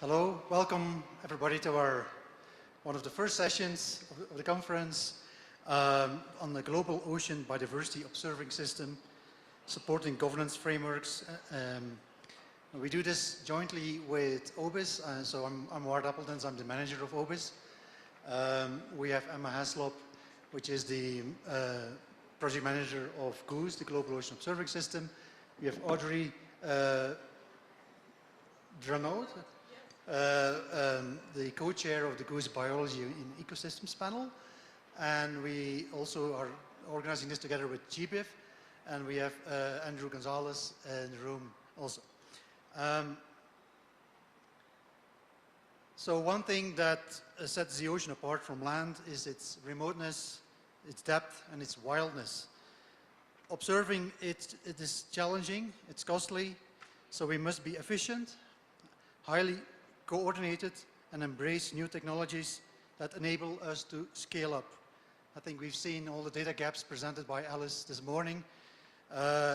Hello, welcome everybody to one of the first sessions of the conference on the Global Ocean Biodiversity Observing System, supporting governance frameworks. We do this jointly with OBIS, so I'm Ward Appletons, I'm the manager of OBIS. We have Emma Haslop, which is the project manager of GOOSE, the Global Ocean Observing System. We have Audrey Dranaud, the co-chair of the GOOSE Biology in Ecosystems panel. And we also are organizing this together with GBIF, and we have Andrew Gonzalez in the room also. So one thing that sets the ocean apart from land is its remoteness, its depth, and its wildness. Observing it is challenging, it's costly, so we must be efficient, highly coordinated, and embrace new technologies that enable us to scale up. I think we've seen all the data gaps presented by Alice this morning,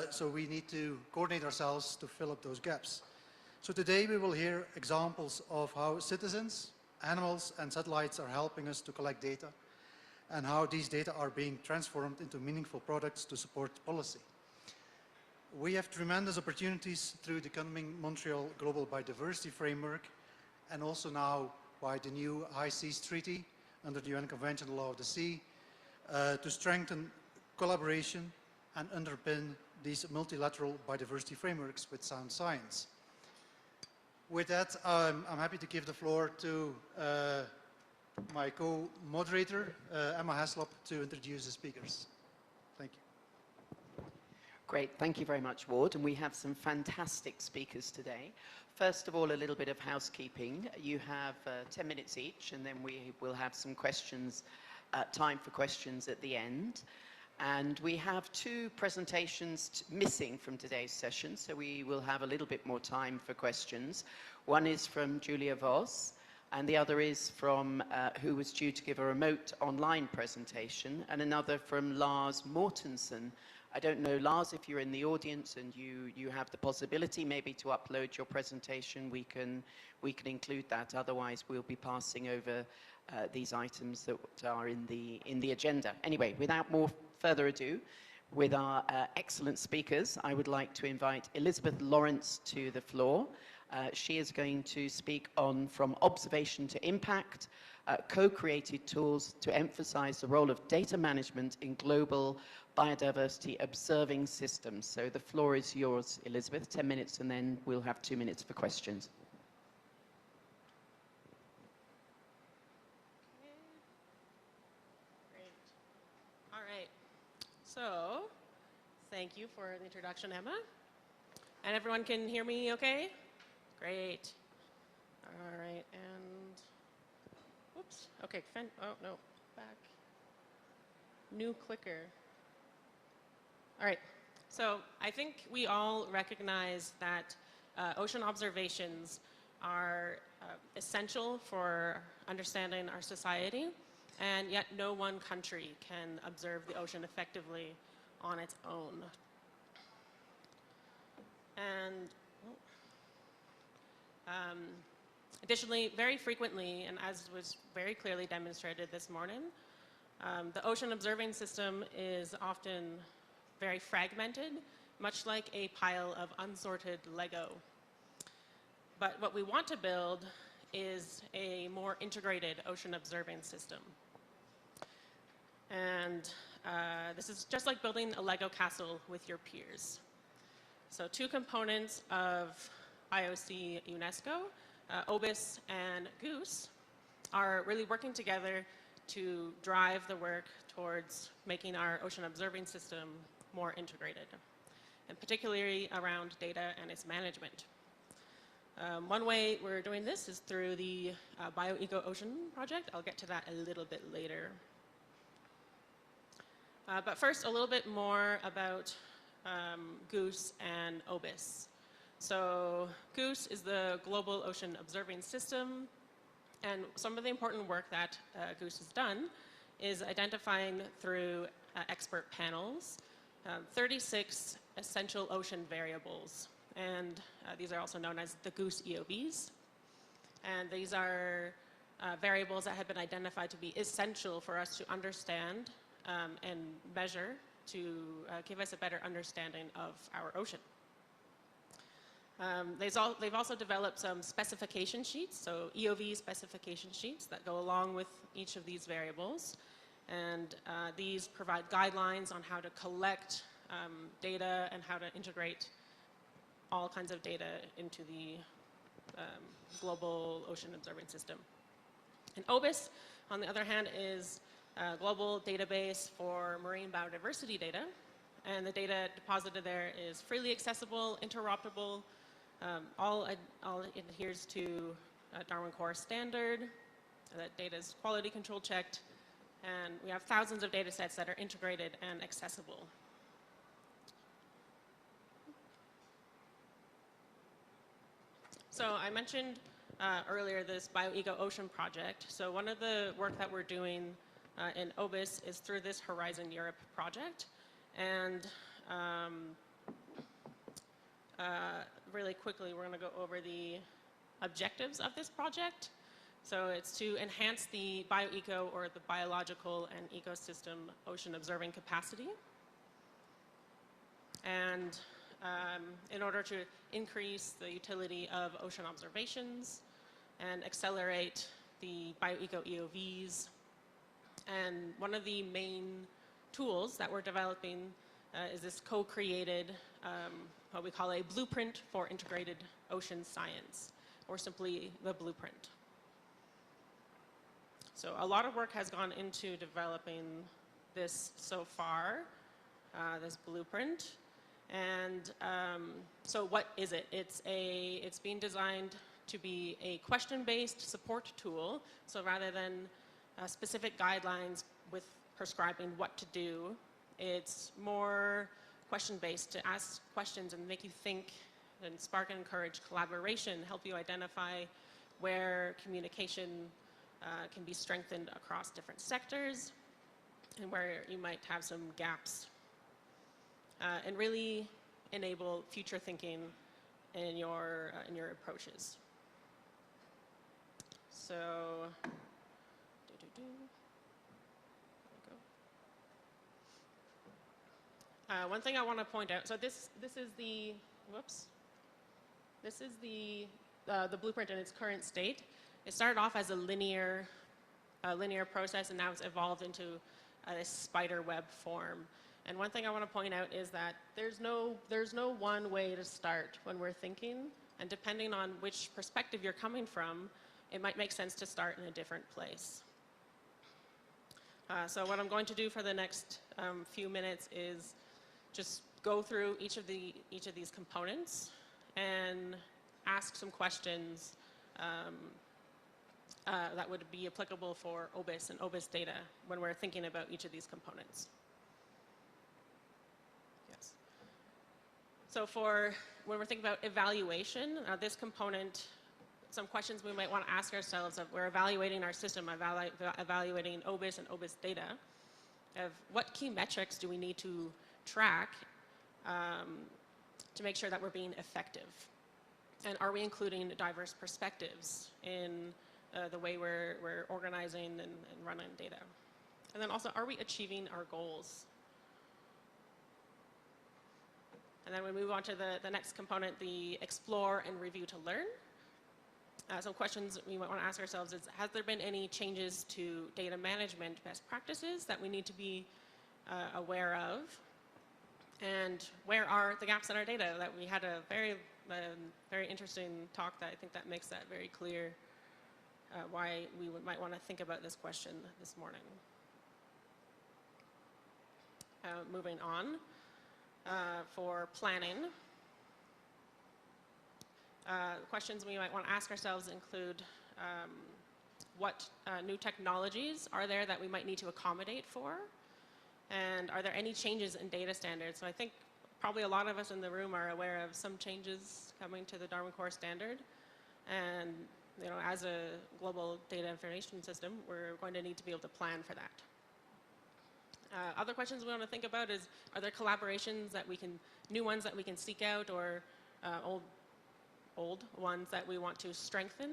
so we need to coordinate ourselves to fill up those gaps. So today we will hear examples of how citizens, animals, and satellites are helping us to collect data, and how these data are being transformed into meaningful products to support policy. We have tremendous opportunities through the Kunming-Montreal Global Biodiversity Framework, and also now by the new High Seas Treaty under the UN Convention on the Law of the Sea, to strengthen collaboration and underpin these multilateral biodiversity frameworks with sound science. With that, I'm happy to give the floor to my co-moderator, Emma Haslop, to introduce the speakers. Thank you. Great, thank you very much, Ward. And we have some fantastic speakers today. First of all, a little bit of housekeeping. You have 10 minutes each, and then we will have some questions, time for questions at the end. And we have two presentations missing from today's session, so we will have a little bit more time for questions. One is from Julia Voss, and the other is from who was due to give a remote online presentation, and another from Lars Mortensen. I don't know, Lars, if you're in the audience and you have the possibility maybe to upload your presentation, we can include that. Otherwise, we'll be passing over these items that are in the agenda. Anyway, without more further ado, with our excellent speakers, I would like to invite Elizabeth Lawrence to the floor. She is going to speak on From Observation to Impact, co-created tools to emphasize the role of data management in global biodiversity observing systems. So the floor is yours, Elizabeth. 10 minutes, and then we'll have 2 minutes for questions. So, thank you for the introduction, Emma. And everyone can hear me okay? Great. All right, and, whoops, okay, oh no, back. New clicker. All right, so I think we all recognize that ocean observations are essential for understanding our society. And yet no one country can observe the ocean effectively on its own. And additionally, very frequently, and as was very clearly demonstrated this morning, the ocean observing system is often very fragmented, much like a pile of unsorted Lego. But what we want to build is a more integrated ocean observing system. And this is just like building a Lego castle with your peers. So two components of IOC UNESCO, OBIS and GOOSE, are really working together to drive the work towards making our ocean observing system more integrated, and particularly around data and its management. One way we're doing this is through the BioEco-Ocean project. I'll get to that a little bit later. But first, a little bit more about GOOSE and OBIS. So GOOSE is the Global Ocean Observing System, and some of the important work that GOOSE has done is identifying through expert panels 36 essential ocean variables, and these are also known as the GOOSE EOBs. And these are variables that have been identified to be essential for us to understand and measure to give us a better understanding of our ocean. They've also developed some specification sheets, so EOV specification sheets that go along with each of these variables. And these provide guidelines on how to collect data and how to integrate all kinds of data into the Global Ocean Observing System. And OBIS, on the other hand, is a global database for marine biodiversity data. And the data deposited there is freely accessible, interoperable, all adheres to Darwin Core standard. That data is quality control checked. And we have thousands of data sets that are integrated and accessible. So I mentioned earlier this BioEco-Ocean project. So one of the work that we're doing in OBIS is through this Horizon Europe project. And really quickly, we're going to go over the objectives of this project. So it's to enhance the bioeco, or the biological and ecosystem ocean observing capacity. And in order to increase the utility of ocean observations and accelerate the bioeco EOVs. And one of the main tools that we're developing is this co-created, what we call a blueprint for integrated ocean science, or simply the blueprint. So a lot of work has gone into developing this so far, this blueprint. And so what is it? It's being designed to be a question-based support tool. So rather than specific guidelines with prescribing what to do, it's more question-based, to ask questions and make you think and spark and encourage collaboration, help you identify where communication can be strengthened across different sectors and where you might have some gaps. And really enable future thinking in your approaches. So, one thing I want to point out. So this is the This is the blueprint in its current state. It started off as a linear process, and now it's evolved into this spider web form. And one thing I want to point out is that there's no one way to start when we're thinking, and depending on which perspective you're coming from, it might make sense to start in a different place. So what I'm going to do for the next few minutes is just go through each of these components and ask some questions that would be applicable for OBIS and OBIS data when we're thinking about each of these components. Yes. So when we're thinking about evaluation, this component, some questions we might want to ask ourselves if we're evaluating our system, evaluating OBIS and OBIS data, of what key metrics do we need to track to make sure that we're being effective? And are we including diverse perspectives in the way we're organizing and running data? And then also, are we achieving our goals? And then we move on to the next component, the explore and review to learn. Some questions we might want to ask ourselves is, has there been any changes to data management best practices that we need to be aware of? And where are the gaps in our data? That we had a very interesting talk that I think that makes that very clear, why we might want to think about this question this morning. Moving on, for planning. Questions we might want to ask ourselves include what new technologies are there that we might need to accommodate for? And are there any changes in data standards? So I think probably a lot of us in the room are aware of some changes coming to the Darwin Core standard. And as a global data information system, we're going to need to be able to plan for that. Other questions we want to think about is, are there collaborations that new ones that we can seek out, or old ones that we want to strengthen?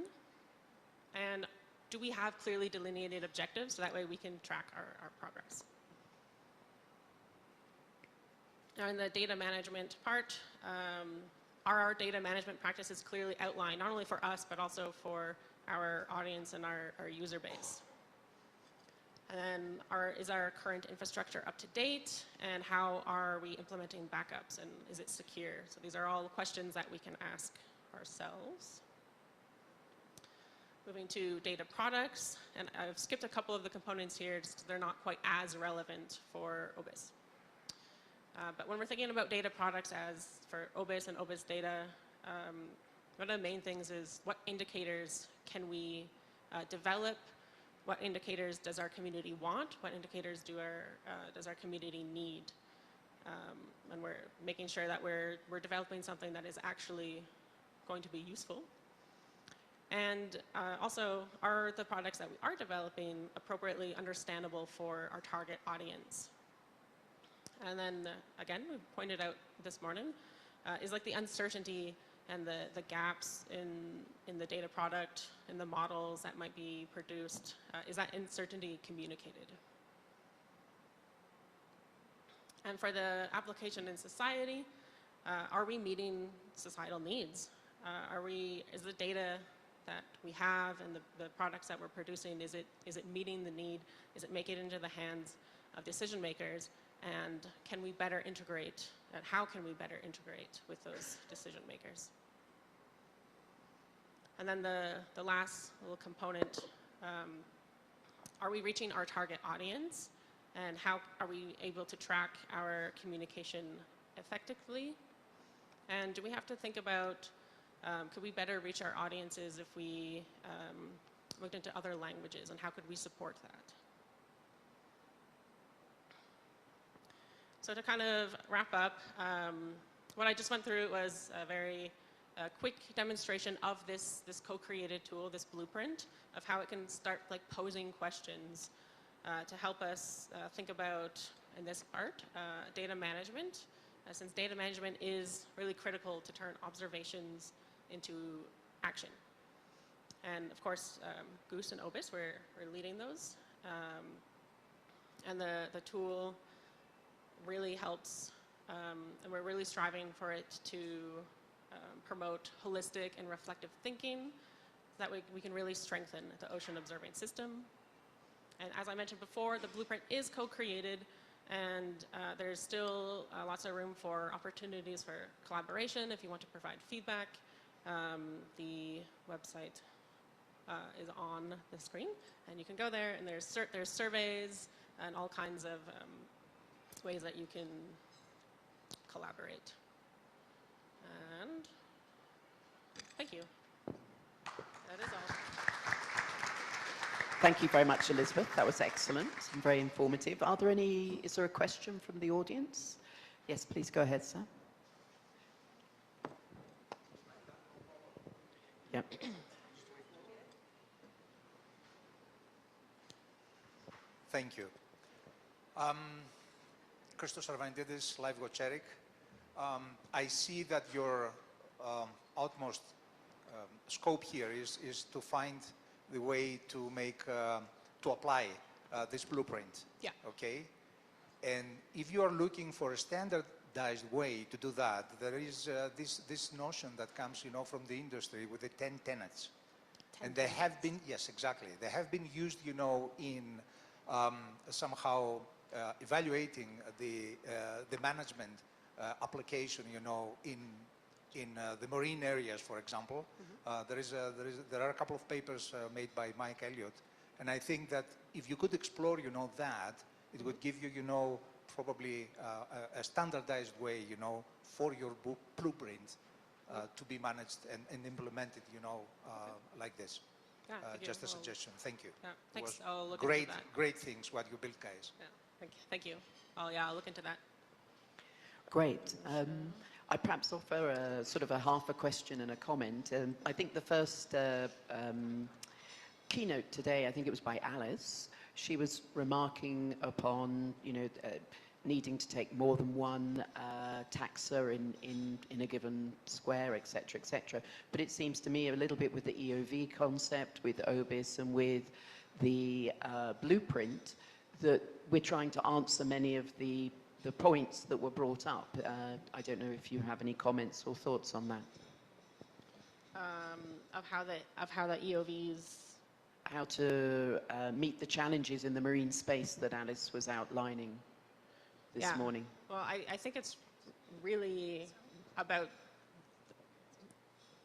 And do we have clearly delineated objectives so that way we can track our progress? Now in the data management part, are our data management practices clearly outlined, not only for us, but also for our audience and our user base? And then is our current infrastructure up to date? And how are we implementing backups? And is it secure? So these are all questions that we can ask ourselves. Moving to data products, and I've skipped a couple of the components here just because they're not quite as relevant for OBIS. But when we're thinking about data products as for OBIS and OBIS data, one of the main things is what indicators can we develop? What indicators does our community want? What indicators does our community need? And we're making sure that we're developing something that is actually going to be useful. And also, are the products that we are developing appropriately understandable for our target audience? And then, again, we pointed out this morning, is like the uncertainty and the gaps in the data product, in the models that might be produced, is that uncertainty communicated? And for the application in society, are we meeting societal needs? Is the data that we have and the products that we're producing, is it meeting the need? Is it making it into the hands of decision makers? And can we better integrate, and how can we better integrate with those decision makers? And then the last little component, are we reaching our target audience? And how are we able to track our communication effectively? And do we have to think about, could we better reach our audiences if we looked into other languages, and how could we support that? So to kind of wrap up, what I just went through was a very quick demonstration of this co-created tool, this blueprint, of how it can start like posing questions to help us think about, in this part, data management, since data management is really critical to turn observations into action. And of course, Goose and Obis, we're leading those. And the tool really helps, and we're really striving for it to promote holistic and reflective thinking, so that we can really strengthen the ocean observing system. And as I mentioned before, the blueprint is co-created, and there's still lots of room for opportunities for collaboration if you want to provide feedback. The website is on the screen, and you can go there, and there's surveys and all kinds of ways that you can collaborate. And thank you. That is all. Thank you very much, Elizabeth. That was excellent and very informative. Is there a question from the audience? Yes, please go ahead, sir. Yep. Thank you. Christos Arvanidis, Live Gocherik. I see that your utmost scope here is to find the way to make, to apply this blueprint. Yeah. Okay? And if you are looking for a standardized way to do that, there is this notion that comes, from the industry with the 10 tenets. And they have been, yes, exactly. They have been used, in somehow evaluating the management application, in the marine areas, for example. There are a couple of papers made by Mike Elliott, and I think that if you could explore, that, it would give you, probably a standardized way, for your blueprint to be managed and implemented, like this. Yeah, just a suggestion. Thank you. Yeah, thanks. I'll look great, into that. great things what you built, guys. Yeah, thank you. I'll look into that. Great. I perhaps offer a sort of a half a question and a comment. I think the first keynote today, I think it was by Alice. She was remarking upon, needing to take more than one taxa in a given square, etc., etc. But it seems to me a little bit with the EOV concept, with OBIS, and with the blueprint, that we're trying to answer many of the points that were brought up. I don't know if you have any comments or thoughts on that. Of how the EOVs. How to meet the challenges in the marine space that Alice was outlining this morning. Well, I think it's really about,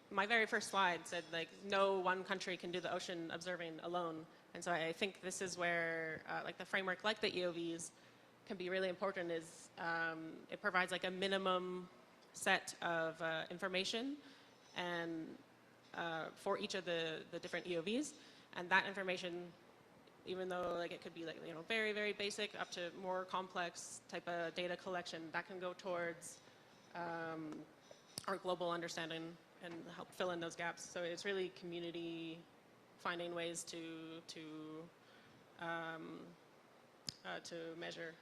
my very first slide said, like, no one country can do the ocean observing alone. And so I think this is where, like, the framework like the EOVs can be really important, is it provides like a minimum set of information and for each of the different EOVs. And that information, even though like it could be like, you know, very, very basic up to more complex type of data collection, that can go towards our global understanding and help fill in those gaps. So it's really community finding ways to measure.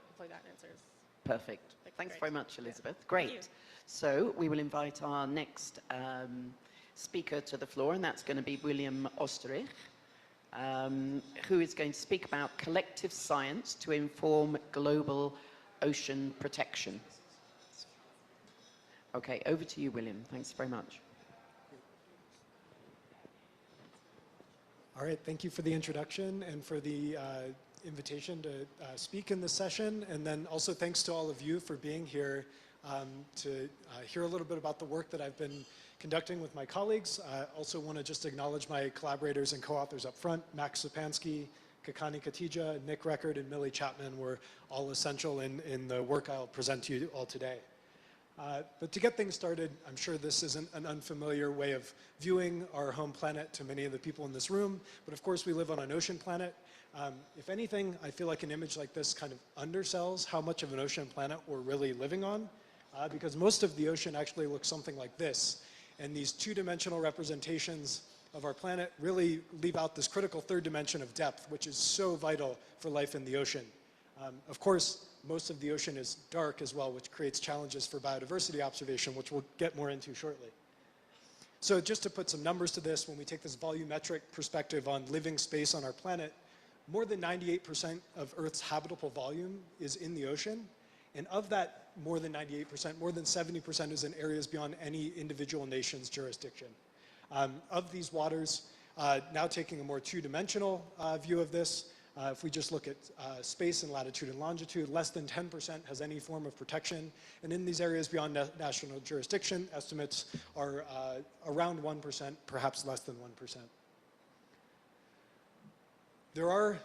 Hopefully that answers. Perfect. Thanks very much, Elizabeth. Yeah. Great. So we will invite our next speaker to the floor, and that's going to be William Osterich, who is going to speak about collective science to inform global ocean protection. Okay, over to you, William. Thanks very much. All right, thank you for the introduction and for the invitation to speak in this session. And then also thanks to all of you for being here to hear a little bit about the work that I've been conducting with my colleagues. I also want to just acknowledge my collaborators and co-authors up front. Max Sapansky, Kakani Katija, Nick Record, and Millie Chapman were all essential in the work I'll present to you all today. But to get things started, I'm sure this isn't an unfamiliar way of viewing our home planet to many of the people in this room, but of course we live on an ocean planet. If anything, I feel like an image like this kind of undersells how much of an ocean planet we're really living on, because most of the ocean actually looks something like this. And these two-dimensional representations of our planet really leave out this critical third dimension of depth, which is so vital for life in the ocean. Of course, most of the ocean is dark as well, which creates challenges for biodiversity observation, which we'll get more into shortly. So just to put some numbers to this, when we take this volumetric perspective on living space on our planet, more than 98% of Earth's habitable volume is in the ocean. And of that more than 98%, more than 70% is in areas beyond any individual nation's jurisdiction. Of these waters, now taking a more two-dimensional view of this, if we just look at space and latitude and longitude, less than 10% has any form of protection. And in these areas beyond national jurisdiction, estimates are around 1%, perhaps less than 1%. There are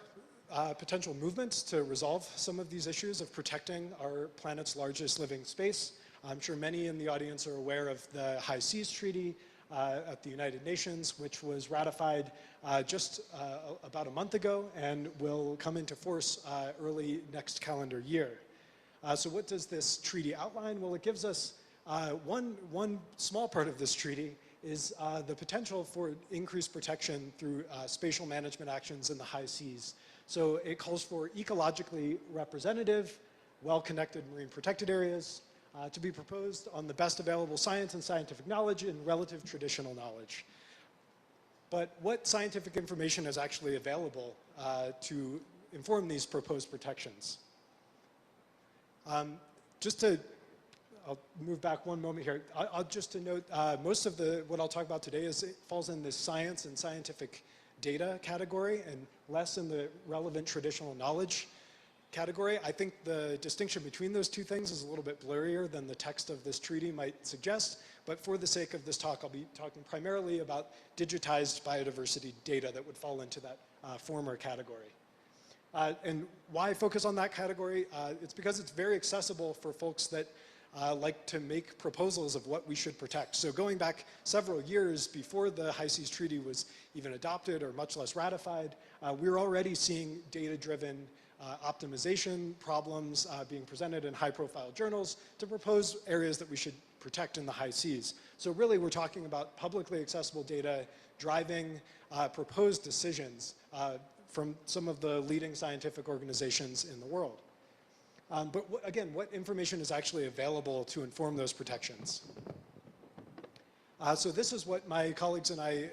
potential movements to resolve some of these issues of protecting our planet's largest living space. I'm sure many in the audience are aware of the High Seas Treaty at the United Nations, which was ratified just about a month ago and will come into force early next calendar year. So what does this treaty outline? Well, it gives us one small part of this treaty is the potential for increased protection through spatial management actions in the high seas. So it calls for ecologically representative, well-connected marine protected areas to be proposed on the best available science and scientific knowledge and relative traditional knowledge. But what scientific information is actually available to inform these proposed protections? I'll move back one moment here. Just to note, most of what I'll talk about today falls in this science and scientific data category and less in the relevant traditional knowledge category. I think the distinction between those two things is a little bit blurrier than the text of this treaty might suggest, but for the sake of this talk, I'll be talking primarily about digitized biodiversity data that would fall into that former category. And why focus on that category? It's because it's very accessible for folks that like to make proposals of what we should protect. So going back several years before the High Seas Treaty was even adopted or much less ratified, we were already seeing data-driven optimization problems being presented in high-profile journals to propose areas that we should protect in the high seas. So really we're talking about publicly accessible data driving proposed decisions from some of the leading scientific organizations in the world. But again, what information is actually available to inform those protections? So this is what my colleagues and I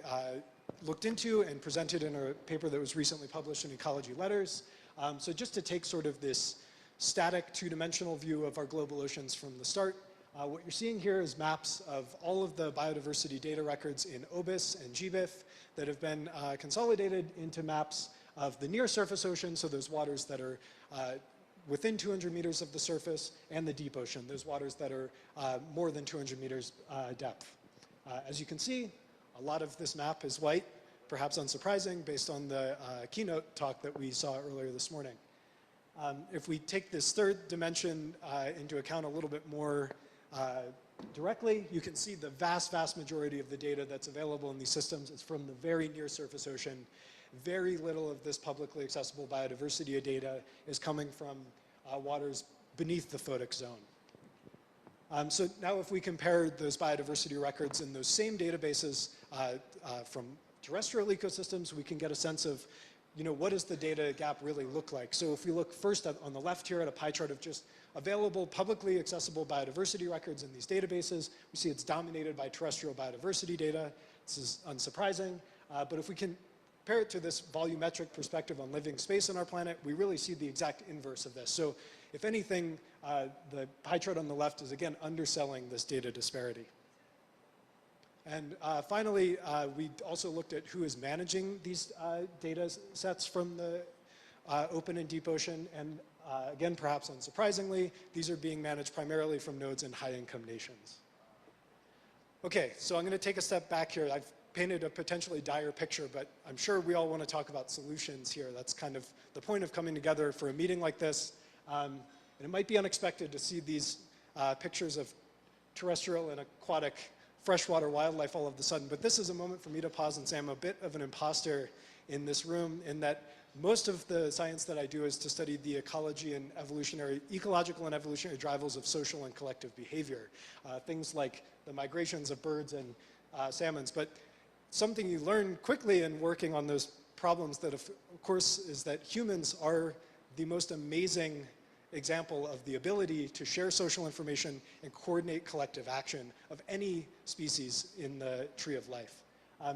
looked into and presented in a paper that was recently published in Ecology Letters. So just to take sort of this static two-dimensional view of our global oceans from the start, what you're seeing here is maps of all of the biodiversity data records in OBIS and GBIF that have been consolidated into maps of the near surface ocean, so those waters that are within 200 meters of the surface, and the deep ocean, those waters that are more than 200 meters depth. As you can see, a lot of this map is white, perhaps unsurprising based on the keynote talk that we saw earlier this morning. If we take this third dimension into account a little bit more directly, you can see the vast, vast majority of the data that's available in these systems is from the very near surface ocean. Very little of this publicly accessible biodiversity data is coming from waters beneath the photic zone. So now if we compare those biodiversity records in those same databases from terrestrial ecosystems, we can get a sense of, what does the data gap really look like? So if we look first on the left here at a pie chart of just available publicly accessible biodiversity records in these databases, we see it's dominated by terrestrial biodiversity data. This is unsurprising, but if we can compare it to this volumetric perspective on living space on our planet, we really see the exact inverse of this. So if anything, the pie chart on the left is again underselling this data disparity. And finally, we also looked at who is managing these data sets from the open and deep ocean. And again, perhaps unsurprisingly, these are being managed primarily from nodes in high-income nations. Okay, so I'm going to take a step back here. I've painted a potentially dire picture, but I'm sure we all want to talk about solutions here. That's kind of the point of coming together for a meeting like this. And it might be unexpected to see these pictures of terrestrial and aquatic freshwater wildlife all of a sudden, but this is a moment for me to pause and say I'm a bit of an imposter in this room, in that most of the science that I do is to study the ecological and evolutionary drivers of social and collective behavior. Things like the migrations of birds and salmons. But something you learn quickly in working on those problems that of course is that humans are the most amazing example of the ability to share social information and coordinate collective action of any species in the tree of life.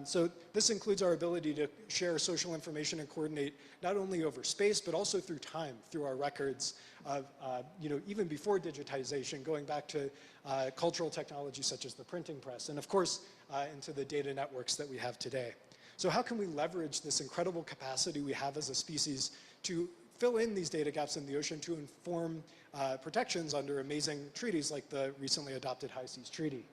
So this includes our ability to share social information and coordinate not only over space, but also through time, through our records of, even before digitization, going back to cultural technologies such as the printing press, and of course, into the data networks that we have today. So how can we leverage this incredible capacity we have as a species to fill in these data gaps in the ocean to inform protections under amazing treaties like the recently adopted High Seas Treaty?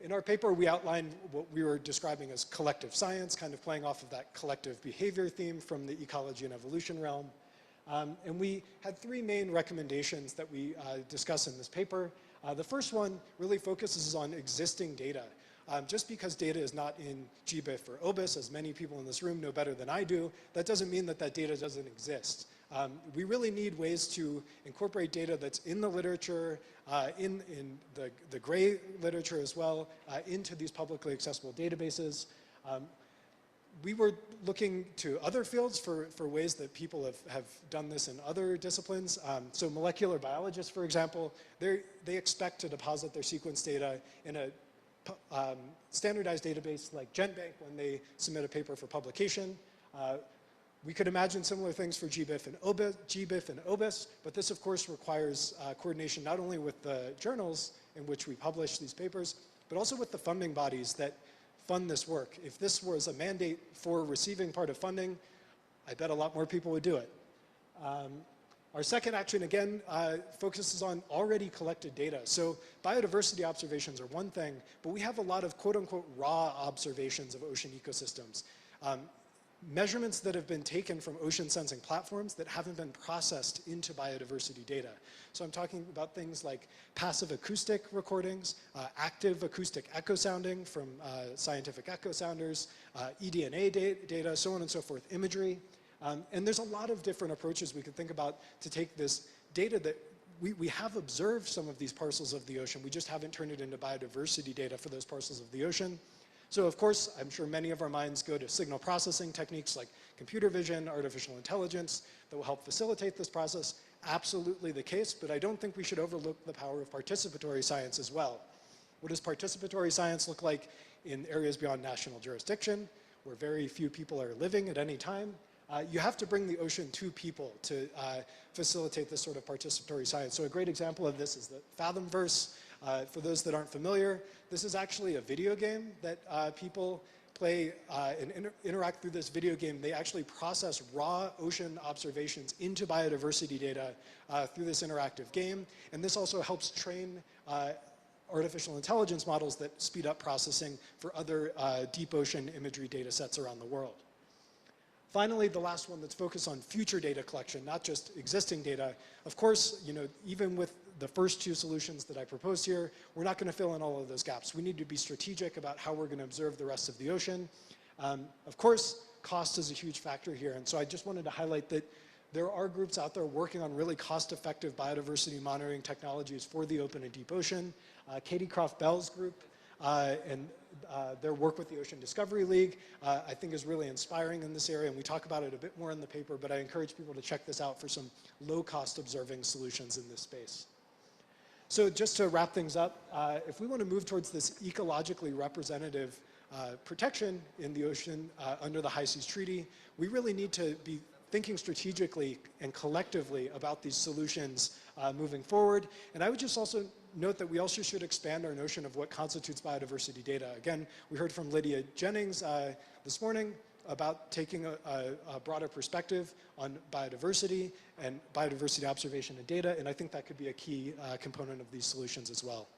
In our paper, we outlined what we were describing as collective science, kind of playing off of that collective behavior theme from the ecology and evolution realm. And we had three main recommendations that we discuss in this paper. The first one really focuses on existing data. Just because data is not in GBIF or OBIS, as many people in this room know better than I do, that doesn't mean that that data doesn't exist. We really need ways to incorporate data that's in the literature, in the gray literature as well, into these publicly accessible databases. We were looking to other fields for ways that people have done this in other disciplines. So molecular biologists, for example, they expect to deposit their sequence data in a standardized database like GenBank when they submit a paper for publication. We could imagine similar things for GBIF and OBIS, but this of course requires coordination not only with the journals in which we publish these papers, but also with the funding bodies that fund this work. If this was a mandate for receiving part of funding, I bet a lot more people would do it. Our second action, again, focuses on already collected data. So biodiversity observations are one thing, but we have a lot of quote-unquote raw observations of ocean ecosystems. Measurements that have been taken from ocean sensing platforms that haven't been processed into biodiversity data. So I'm talking about things like passive acoustic recordings, active acoustic echo sounding from scientific echo sounders, eDNA data, so on and so forth, imagery. And there's a lot of different approaches we could think about to take this data that we have observed some of these parcels of the ocean. We just haven't turned it into biodiversity data for those parcels of the ocean. So of course, I'm sure many of our minds go to signal processing techniques like computer vision, artificial intelligence that will help facilitate this process, absolutely the case, but I don't think we should overlook the power of participatory science as well. What does participatory science look like in areas beyond national jurisdiction, where very few people are living at any time? You have to bring the ocean to people to facilitate this sort of participatory science. So a great example of this is the Fathomverse. For those that aren't familiar, this is actually a video game that people play and interact through this video game. They actually process raw ocean observations into biodiversity data through this interactive game. And this also helps train artificial intelligence models that speed up processing for other deep ocean imagery data sets around the world. Finally, the last one that's focused on future data collection, not just existing data. Of course, even with the first two solutions that I proposed here, we're not going to fill in all of those gaps. We need to be strategic about how we're going to observe the rest of the ocean. Of course, cost is a huge factor here. And so I just wanted to highlight that there are groups out there working on really cost-effective biodiversity monitoring technologies for the open and deep ocean. Katie Croft-Bell's group and their work with the Ocean Discovery League, I think is really inspiring in this area, and we talk about it a bit more in the paper, but I encourage people to check this out for some low-cost observing solutions in this space. So just to wrap things up, if we want to move towards this ecologically representative protection in the ocean under the High Seas Treaty, we really need to be thinking strategically and collectively about these solutions moving forward. And I would just also note that we also should expand our notion of what constitutes biodiversity data. Again, we heard from Lydia Jennings this morning about taking a broader perspective on biodiversity and biodiversity observation and data, and I think that could be a key component of these solutions as well.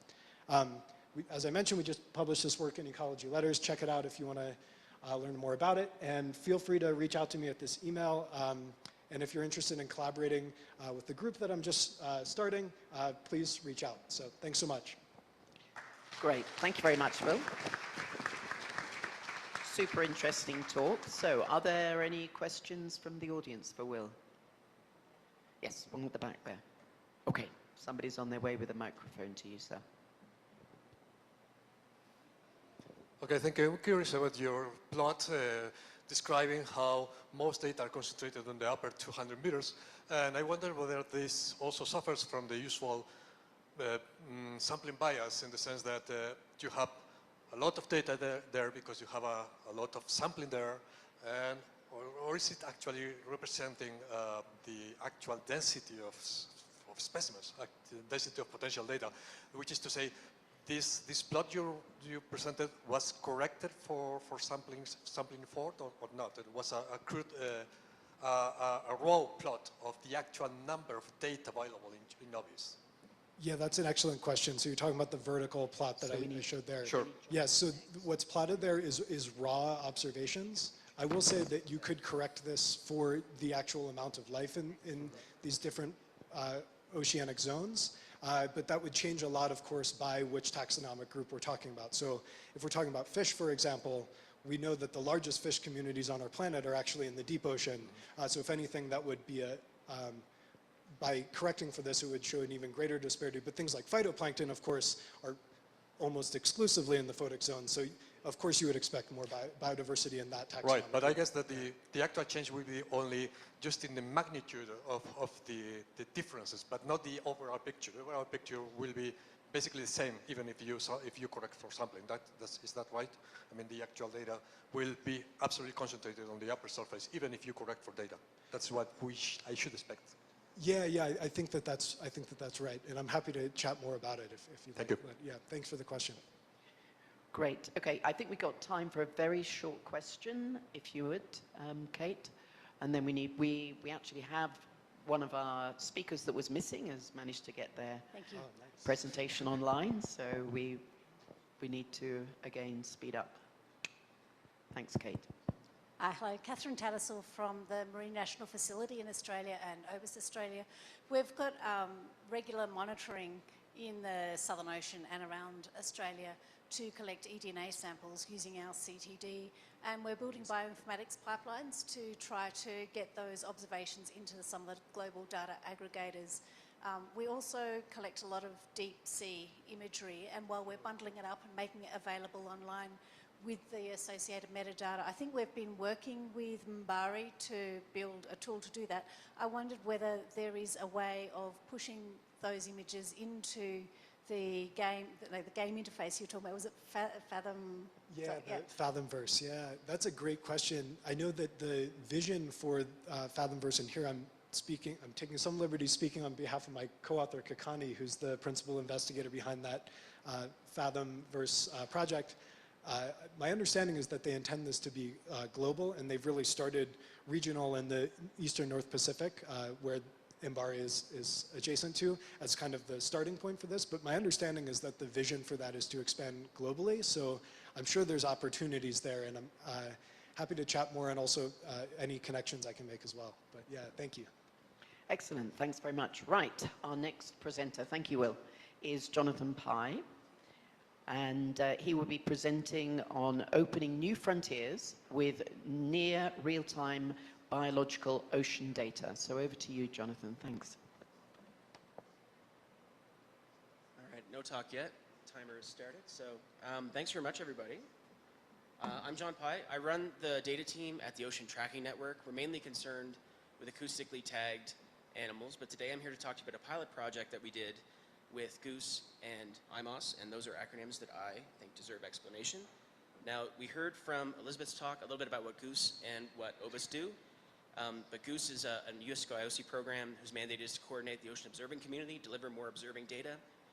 As I mentioned, we just published this work in Ecology Letters. Check it out if you want to learn more about it, and feel free to reach out to me at this email. And if you're interested in collaborating with the group that I'm just starting, please reach out. So thanks so much. Great. Thank you very much, Will. Super interesting talk. So are there any questions from the audience for Will? Yes, one at the back there. Okay, somebody's on their way with a microphone to you, sir. Okay, thank you. I'm curious about your plot describing how most data are concentrated on the upper 200 meters. And I wonder whether this also suffers from the usual sampling bias, in the sense that you have a lot of data there because you have a lot of sampling there, and or is it actually representing the actual density of specimens, the density of potential data, which is to say, this plot you presented was corrected for sampling effort or not? It was a crude, a raw plot of the actual number of data available in OBIS. Yeah, that's an excellent question. So you're talking about the vertical plot that I showed there. Sure. Yes, so what's plotted there is raw observations. I will say that you could correct this for the actual amount of life in these different oceanic zones. But that would change a lot, of course, by which taxonomic group we're talking about. So if we're talking about fish, for example, we know that the largest fish communities on our planet are actually in the deep ocean. So if anything, that would be by correcting for this, it would show an even greater disparity. But things like phytoplankton, of course, are almost exclusively in the photic zone. So of course you would expect more biodiversity in that taxonomic. Right, but I guess that the actual change will be only just in the magnitude of the differences, but not the overall picture. The overall picture will be basically the same, even if you correct for sampling. Is that right? I mean, the actual data will be absolutely concentrated on the upper surface, even if you correct for data. That's what I should expect. Yeah, I think that's right, and I'm happy to chat more about it if you'd like. Thank you. But yeah, thanks for the question. Great. Okay, I think we got time for a very short question, if you would, Kate. And then we actually have one of our speakers that was missing has managed to get their presentation online, so we need to again speed up. Thanks, Kate. Hello, Catherine Tattersall from the Marine National Facility in Australia and OBIS Australia. We've got regular monitoring in the Southern Ocean and around Australia to collect eDNA samples using our CTD, and we're building bioinformatics pipelines to try to get those observations into some of the global data aggregators. We also collect a lot of deep sea imagery, and while we're bundling it up and making it available online, with the associated metadata. I think we've been working with Mbari to build a tool to do that. I wondered whether there is a way of pushing those images into the game, like the game interface you were talking about. Was it Fathom? Yeah, the Fathomverse. Yeah, that's a great question. I know that the vision for Fathomverse, and here I'm taking some liberty speaking on behalf of my co-author Kakani, who's the principal investigator behind that Fathomverse project. My understanding is that they intend this to be global, and they've really started regional in the Eastern North Pacific, where Mbari is adjacent to, as kind of the starting point for this. But my understanding is that the vision for that is to expand globally. So I'm sure there's opportunities there, and I'm happy to chat more, and also any connections I can make as well. But yeah, thank you. Excellent, thanks very much. Right, our next presenter, thank you, Will, is Jonathan Pye. And he will be presenting on opening new frontiers with near real-time biological ocean data. So over to you, Jonathan, thanks. All right, no talk yet. Timer has started. So thanks very much, everybody. I'm John Pye. I run the data team at the Ocean Tracking Network. We're mainly concerned with acoustically tagged animals, but today I'm here to talk to you about a pilot project that we did with Goose and IMOS, and those are acronyms that I think deserve explanation. Now, we heard from Elizabeth's talk a little bit about what Goose and what OBIS do, but Goose is a UNESCO IOC program whose mandate is to coordinate the ocean observing community, deliver more observing data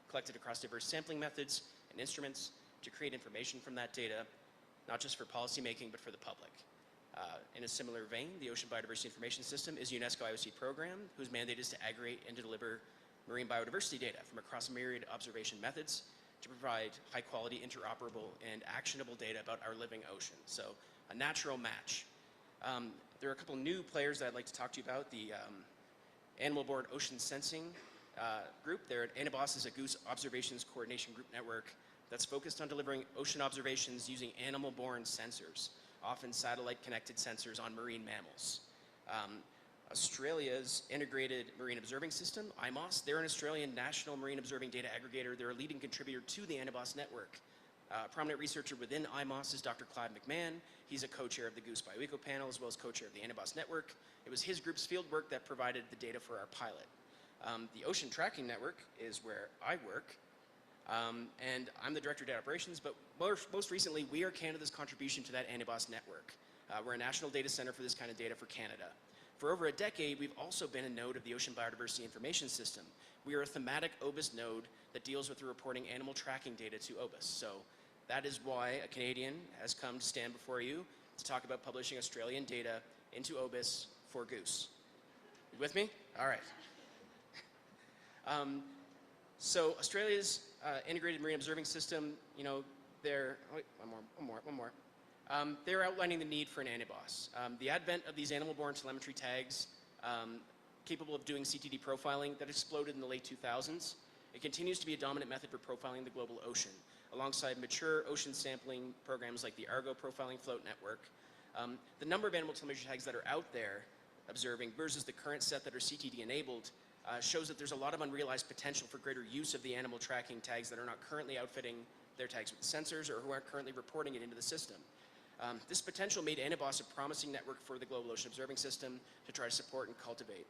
collected across diverse sampling methods and instruments to create information from that data, not just for policymaking, but for the public. In a similar vein, the Ocean Biodiversity Information System is a UNESCO IOC program whose mandate is to aggregate and to deliver marine biodiversity data from across a myriad observation methods to provide high quality, interoperable, and actionable data about our living ocean. So a natural match. There are a couple new players that I'd like to talk to you about. The Animal-Borne Ocean Sensing group. ANIBOS is a Goose Observations Coordination Group network that's focused on delivering ocean observations using animal-borne sensors, often satellite-connected sensors on marine mammals. Australia's Integrated Marine Observing System, IMOS, they're an Australian national marine observing data aggregator. They're a leading contributor to the ANIBOS network. A prominent researcher within IMOS is Dr. Clive McMahon. He's a co-chair of the Goose BioEco panel, as well as co-chair of the ANIBOS network. It was his group's field work that provided the data for our pilot. The Ocean Tracking Network is where I work, and I'm the Director of Data Operations, but most recently, we are Canada's contribution to that ANIBOS network. We're a national data center for this kind of data for Canada. For over a decade, we've also been a node of the Ocean Biodiversity Information System. We are a thematic OBIS node that deals with the reporting animal tracking data to OBIS. So that is why a Canadian has come to stand before you to talk about publishing Australian data into OBIS for Goose. You with me? All right. So Australia's Integrated Marine Observing System, you know, they're outlining the need for an ANIBOS. The advent of these animal-borne telemetry tags capable of doing CTD profiling that exploded in the late 2000s. It continues to be a dominant method for profiling the global ocean, alongside mature ocean sampling programs like the Argo Profiling Float Network. The number of animal telemetry tags that are out there observing versus the current set that are CTD enabled shows that there's a lot of unrealized potential for greater use of the animal tracking tags that are not currently outfitting their tags with sensors or who aren't currently reporting it into the system. This potential made ANIBOS a promising network for the Global Ocean Observing System to try to support and cultivate.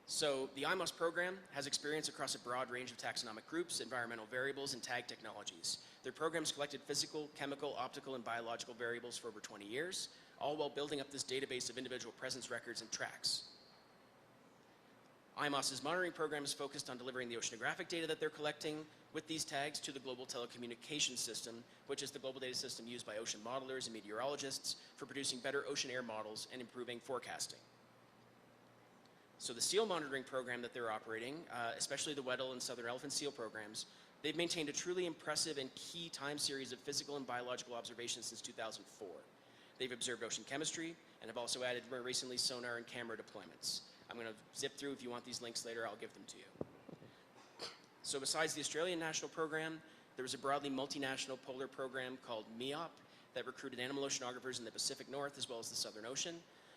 So the IMOS program has experience across a broad range of taxonomic groups, environmental variables, and tag technologies. Their programs collected physical, chemical, optical, and biological variables for over 20 years, all while building up this database of individual presence records and tracks. IMOS's monitoring program is focused on delivering the oceanographic data that they're collecting with these tags to the Global Telecommunications System, which is the global data system used by ocean modelers and meteorologists for producing better ocean air models and improving forecasting. So the seal monitoring program that they're operating, especially the Weddell and Southern Elephant seal programs, they've maintained a truly impressive and key time series of physical and biological observations since 2004. They've observed ocean chemistry and have also added more recently sonar and camera deployments. I'm going to zip through. If you want these links later, I'll give them to you. So besides the Australian national program, there was a broadly multinational polar program called MEOP that recruited animal oceanographers in the Pacific North as well as the Southern Ocean.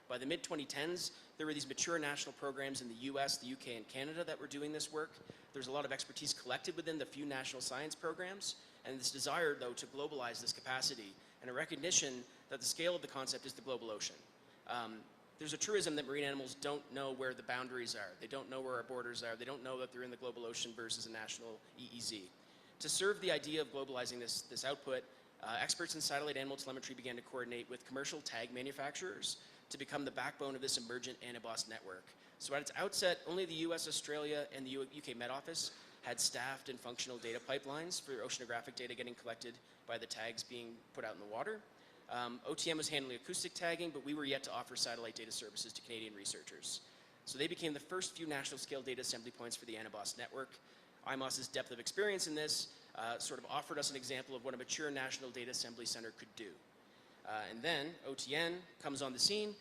By the mid-2010s, there were these mature national programs in the US, the UK, and Canada that were doing this work. There's a lot of expertise collected within the few national science programs, and this desire, though, to globalize this capacity, and a recognition that the scale of the concept is the global ocean. There's a truism that marine animals don't know where the boundaries are. They don't know where our borders are. They don't know that they're in the global ocean versus a national EEZ. To serve the idea of globalizing this output, experts in satellite animal telemetry began to coordinate with commercial tag manufacturers to become the backbone of this emergent ANIBOS network. So at its outset, only the US, Australia, and the UK Met Office had staffed and functional data pipelines for oceanographic data getting collected by the tags being put out in the water. OTM was handling acoustic tagging, but we were yet to offer satellite data services to Canadian researchers. So they became the first few national scale data assembly points for the ANIBOS network. IMOS's depth of experience in this sort of offered us an example of what a mature national data assembly center could do. And then OTN comes on the scene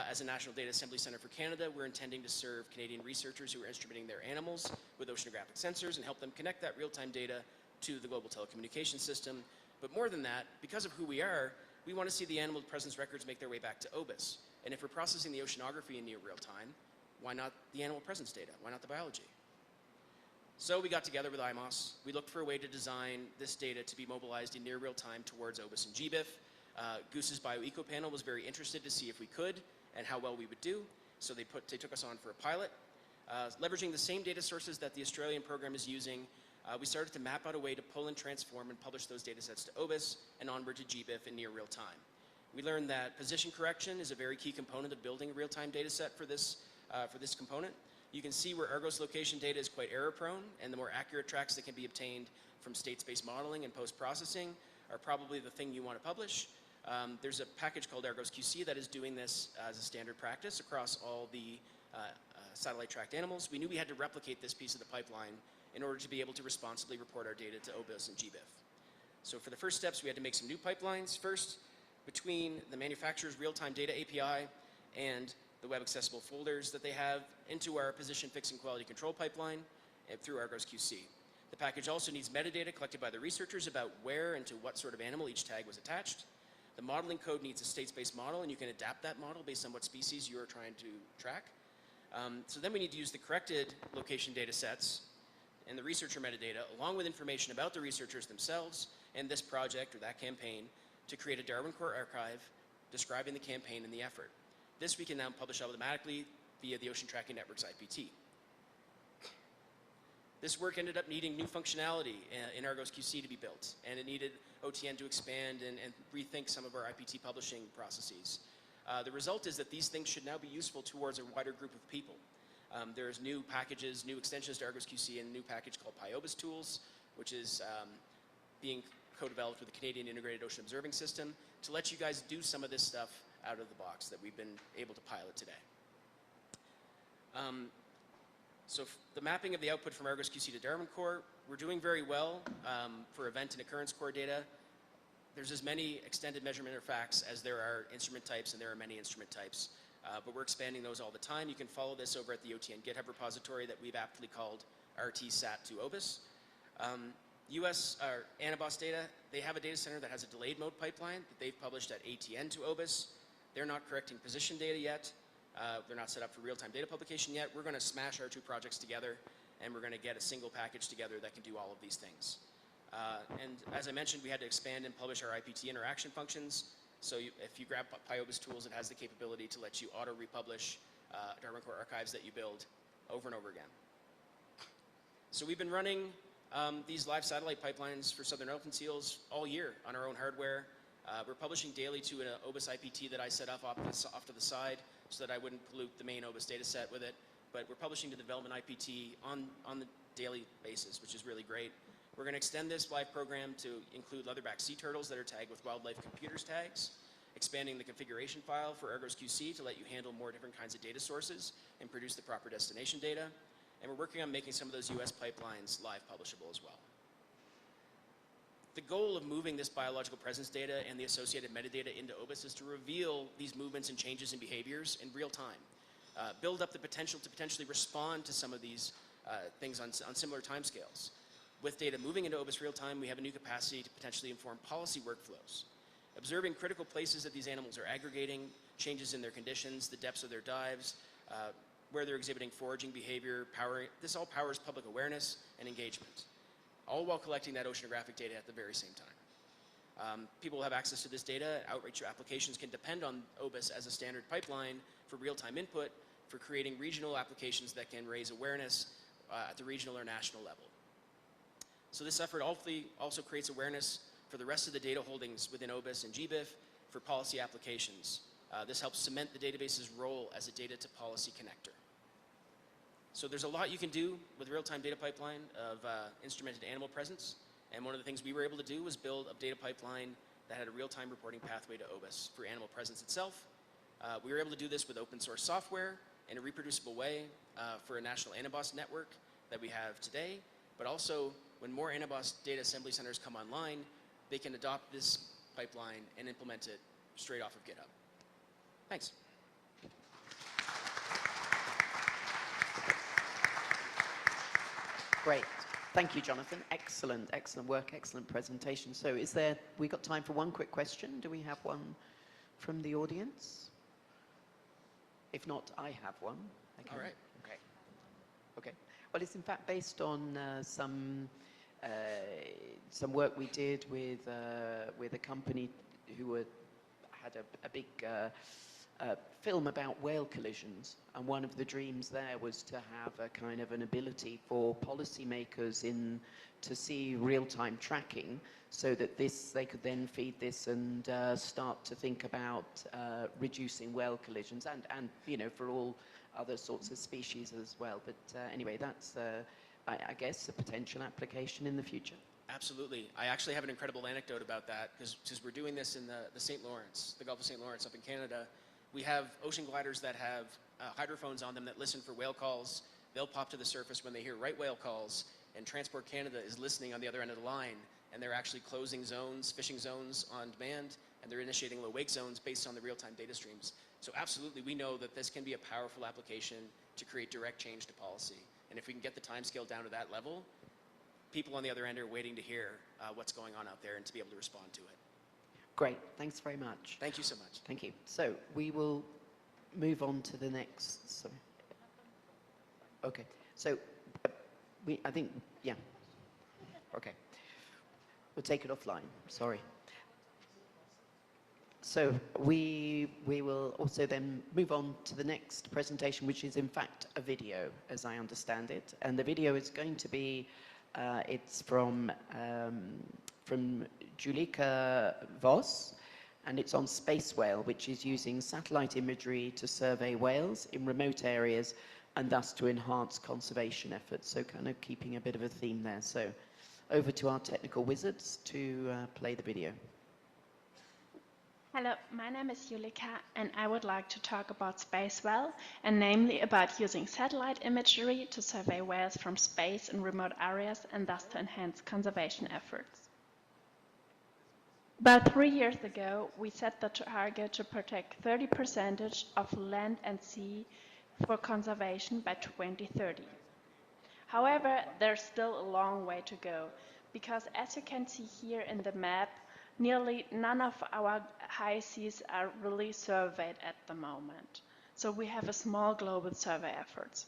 as a national data assembly center for Canada. We're intending to serve Canadian researchers who are instrumenting their animals with oceanographic sensors and help them connect that real-time data to the global telecommunications system. But more than that, because of who we are, we want to see the animal presence records make their way back to OBIS. And if we're processing the oceanography in near real time, why not the animal presence data? Why not the biology? So we got together with IMOS. We looked for a way to design this data to be mobilized in near real time towards OBIS and GBIF. Goose's BioEco panel was very interested to see if we could and how well we would do. So they took us on for a pilot. Leveraging the same data sources that the Australian program is using, we started to map out a way to pull and transform and publish those data sets to OBIS and onward to GBIF in near real time. We learned that position correction is a very key component of building a real-time data set for this component. You can see where Argos location data is quite error-prone, and the more accurate tracks that can be obtained from state-space modeling and post-processing are probably the thing you want to publish. There's a package called Argos QC that is doing this as a standard practice across all the satellite tracked animals. We knew we had to replicate this piece of the pipeline in order to be able to responsibly report our data to OBIS and GBIF. So for the first steps, we had to make some new pipelines. First, between the manufacturer's real-time data API and the web accessible folders that they have into our position fixing quality control pipeline and through Argos QC. The package also needs metadata collected by the researchers about where and to what sort of animal each tag was attached. The modeling code needs a state-space model, and you can adapt that model based on what species you are trying to track. So then we need to use the corrected location data sets and the researcher metadata, along with information about the researchers themselves and this project or that campaign, to create a Darwin Core archive describing the campaign and the effort. This we can now publish automatically via the Ocean Tracking Network's IPT. This work ended up needing new functionality in Argos QC to be built, and it needed OTN to expand and rethink some of our IPT publishing processes. The result is that these things should now be useful towards a wider group of people. There's new packages, new extensions to Argos QC, and a new package called PyObis Tools, which is being co-developed with the Canadian Integrated Ocean Observing System to let you guys do some of this stuff out of the box that we've been able to pilot today. So the mapping of the output from Argos QC to Darwin Core, we're doing very well for event and occurrence core data. There's as many extended measurement artifacts as there are instrument types, and there are many instrument types. But we're expanding those all the time. You can follow this over at the OTN GitHub repository that we've aptly called RT-SAT to OBIS. US ANIBOS data, they have a data center that has a delayed mode pipeline that they've published at ATN to OBIS. They're not correcting position data yet. They're not set up for real-time data publication yet. We're going to smash our two projects together, and we're going to get a single package together that can do all of these things. And as I mentioned, we had to expand and publish our IPT interaction functions. So if you grab PyObis Tools, it has the capability to let you auto-republish Darwin Core archives that you build over and over again. So we've been running these live satellite pipelines for southern elephant seals all year on our own hardware. We're publishing daily to an OBIS IPT that I set up off to the side so that I wouldn't pollute the main OBIS data set with it. But we're publishing to the development IPT on the daily basis, which is really great. We're going to extend this live program to include leatherback sea turtles that are tagged with wildlife computers tags, expanding the configuration file for Argos QC to let you handle more different kinds of data sources and produce the proper destination data. And we're working on making some of those US pipelines live publishable as well. The goal of moving this biological presence data and the associated metadata into OBIS is to reveal these movements and changes in behaviors in real time. Build up the potential to potentially respond to some of these things on similar timescales. With data moving into OBIS real time, we have a new capacity to potentially inform policy workflows. Observing critical places that these animals are aggregating, changes in their conditions, the depths of their dives, where they're exhibiting foraging behavior, this all powers public awareness and engagement. all while collecting that oceanographic data at the very same time. People will have access to this data. Outreach applications can depend on OBIS as a standard pipeline for real-time input for creating regional applications that can raise awareness at the regional or national level. So this effort also creates awareness for the rest of the data holdings within OBIS and GBIF for policy applications. This helps cement the database's role as a data to policy connector. So there's a lot you can do with real-time data pipeline of instrumented animal presence. And one of the things we were able to do was build a data pipeline that had a real-time reporting pathway to OBIS for animal presence itself. We were able to do this with open source software in a reproducible way for a national ANIBOS network that we have today. But also, when more ANIBOS data assembly centers come online, they can adopt this pipeline and implement it straight off of GitHub. Thanks. Great. Thank you, Jonathan. Excellent, excellent work, excellent presentation. So we got time for one quick question? Do we have one from the audience? If not, I have one. Okay. All right. Okay. Okay. Well, it's in fact based on some work we did with a company who had a big film about whale collisions, and one of the dreams there was to have a kind of an ability for policymakers to see real-time tracking, so that they could then feed this and start to think about reducing whale collisions and for all other sorts of species as well. But anyway, that's I guess a potential application in the future. Absolutely. I actually have an incredible anecdote about that, because we're doing this in the St. Lawrence, the Gulf of St. Lawrence up in Canada. We have ocean gliders that have hydrophones on them that listen for whale calls. They'll pop to the surface when they hear right whale calls, and Transport Canada is listening on the other end of the line, and they're actually closing zones, fishing zones on demand, and they're initiating low wake zones based on the real-time data streams. So absolutely, we know that this can be a powerful application to create direct change to policy. And if we can get the time scale down to that level, people on the other end are waiting to hear what's going on out there and to be able to respond to it. Great. Thanks very much. Thank you so much. Thank you. So we will move on to the next. Sorry. Okay. So I think, yeah. Okay. We'll take it offline. Sorry. So we will also then move on to the next presentation, which is in fact a video, as I understand it. And the video is going to be, it's from Julika Voss, and it's on space whale, which is using satellite imagery to survey whales in remote areas and thus to enhance conservation efforts. So kind of keeping a bit of a theme there. So over to our technical wizards to play the video. Hello, my name is Julika, and I would like to talk about space whale, and namely about using satellite imagery to survey whales from space in remote areas and thus to enhance conservation efforts. About 3 years ago, we set the target to protect 30% of land and sea for conservation by 2030. However, there's still a long way to go, because as you can see here in the map, nearly none of our high seas are really surveyed at the moment. So we have a small global survey efforts.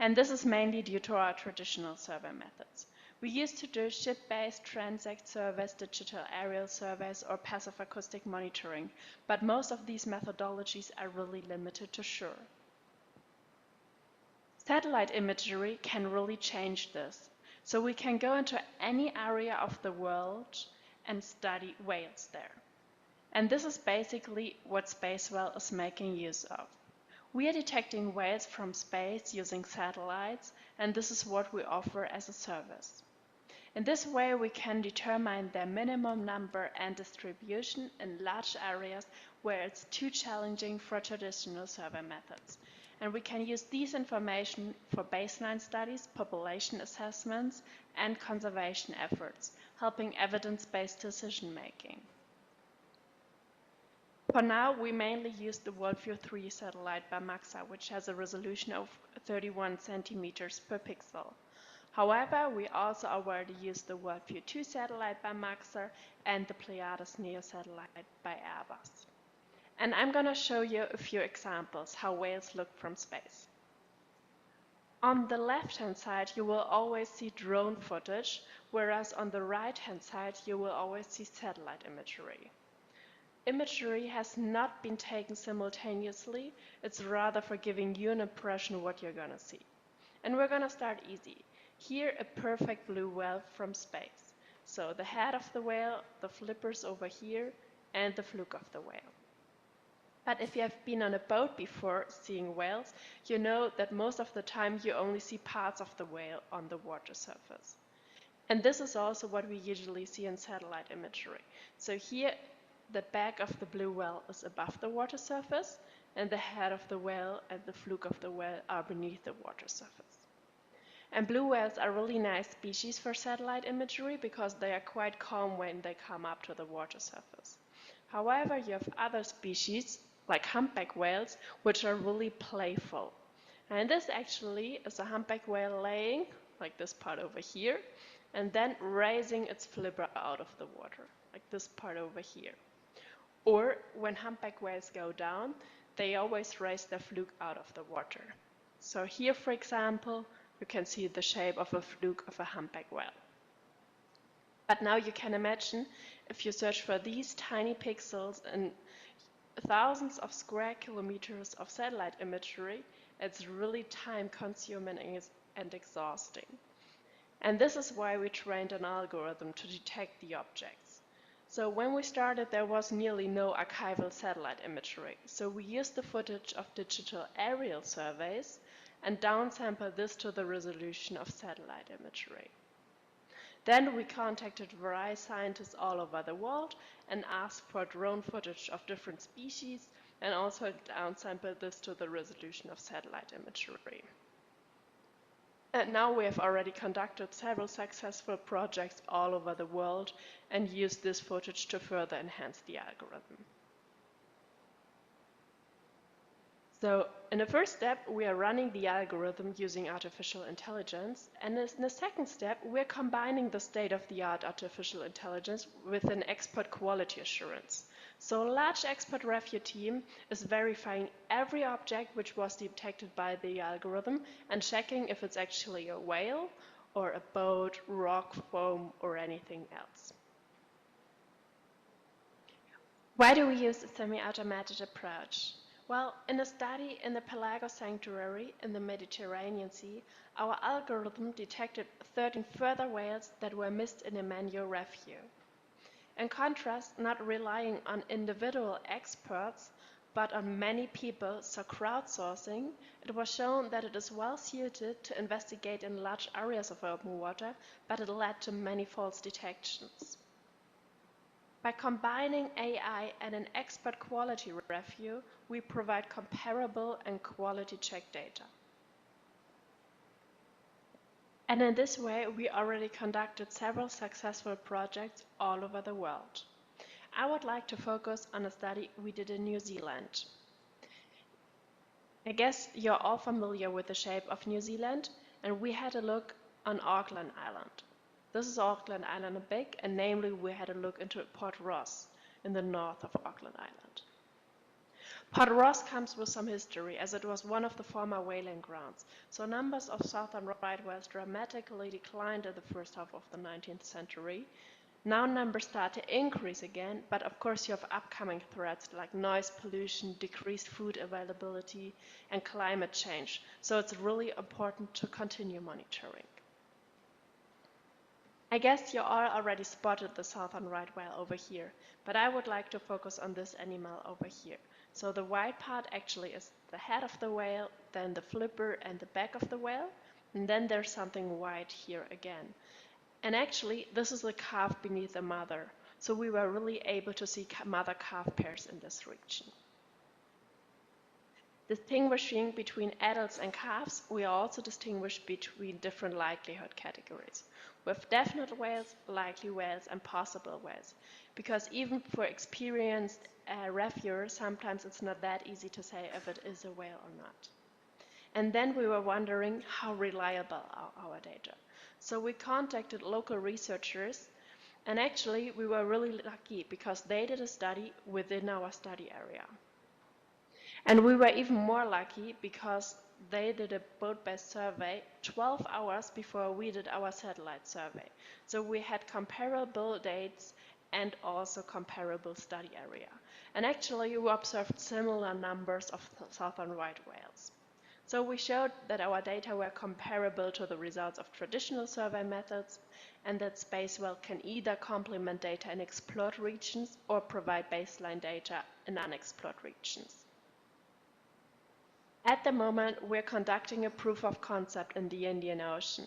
And this is mainly due to our traditional survey methods. We used to do ship-based transect surveys, digital aerial surveys, or passive acoustic monitoring, but most of these methodologies are really limited to shore. Satellite imagery can really change this. So we can go into any area of the world and study whales there. And this is basically what space whale is making use of. We are detecting whales from space using satellites, and this is what we offer as a service. In this way, we can determine their minimum number and distribution in large areas where it's too challenging for traditional survey methods. And we can use these information for baseline studies, population assessments, and conservation efforts, helping evidence-based decision-making. For now, we mainly use the WorldView 3 satellite by Maxa, which has a resolution of 31 centimeters per pixel. However, we also already use the WorldView 2 satellite by Maxa and the Pleiades Neo satellite by Airbus. And I'm going to show you a few examples how whales look from space. On the left-hand side, you will always see drone footage, whereas on the right-hand side, you will always see satellite imagery. Imagery has not been taken simultaneously. It's rather for giving you an impression of what you're going to see. And we're going to start easy. Here, a perfect blue whale from space. So the head of the whale, the flippers over here, and the fluke of the whale. But if you have been on a boat before seeing whales, you know that most of the time you only see parts of the whale on the water surface. And this is also what we usually see in satellite imagery. So here, the back of the blue whale is above the water surface, and the head of the whale and the fluke of the whale are beneath the water surface. And blue whales are really nice species for satellite imagery because they are quite calm when they come up to the water surface. However, you have other species, like humpback whales, which are really playful. And this actually is a humpback whale laying, like this part over here, and then raising its flipper out of the water, like this part over here. Or when humpback whales go down, they always raise their fluke out of the water. So here, for example, you can see the shape of a fluke of a humpback whale. But now you can imagine if you search for these tiny pixels in thousands of square kilometers of satellite imagery, it's really time consuming and exhausting. And this is why we trained an algorithm to detect the objects. So when we started, there was nearly no archival satellite imagery. So we used the footage of digital aerial surveys and downsampled this to the resolution of satellite imagery. Then we contacted various scientists all over the world and asked for drone footage of different species and also downsampled this to the resolution of satellite imagery. And now we have already conducted several successful projects all over the world and used this footage to further enhance the algorithm. So in the first step, we are running the algorithm using artificial intelligence. And in the second step, we're combining the state-of-the-art artificial intelligence with an expert quality assurance. So a large expert review team is verifying every object which was detected by the algorithm and checking if it's actually a whale or a boat, rock, foam, or anything else. Why do we use a semi-automated approach? Well, in a study in the Pelagos Sanctuary in the Mediterranean Sea, our algorithm detected 13 further whales that were missed in a manual review. In contrast, not relying on individual experts, but on many people, so crowdsourcing, it was shown that it is well suited to investigate in large areas of open water, but it led to many false detections. By combining AI and an expert quality review, we provide comparable and quality check data. And in this way, we already conducted several successful projects all over the world. I would like to focus on a study we did in New Zealand. I guess you're all familiar with the shape of New Zealand, and we had a look on Auckland Island. This is Auckland Island a big, and namely we had a look into Port Ross in the north of Auckland Island. Port Ross comes with some history as it was one of the former whaling grounds, so numbers of southern right whales dramatically declined in the first half of the 19th century. Now numbers start to increase again, but of course you have upcoming threats like noise pollution, decreased food availability, and climate change, so it's really important to continue monitoring. I guess you all already spotted the southern right whale over here, but I would like to focus on this animal over here. So the white part actually is the head of the whale, then the flipper and the back of the whale, and then there's something white here again. And actually, this is a calf beneath the mother, so we were really able to see mother-calf pairs in this region. Distinguishing between adults and calves, we also distinguish between different likelihood categories, with definite whales, likely whales, and possible whales. Because even for experienced reviewers, sometimes it's not that easy to say if it is a whale or not. And then we were wondering how reliable are our data. So we contacted local researchers, and actually we were really lucky because they did a study within our study area. And we were even more lucky because they did a boat-based survey 12 hours before we did our satellite survey. So we had comparable dates and also comparable study area. And actually, we observed similar numbers of southern right whales. So we showed that our data were comparable to the results of traditional survey methods, and that Spacewell can either complement data in explored regions or provide baseline data in unexplored regions. At the moment, we're conducting a proof of concept in the Indian Ocean.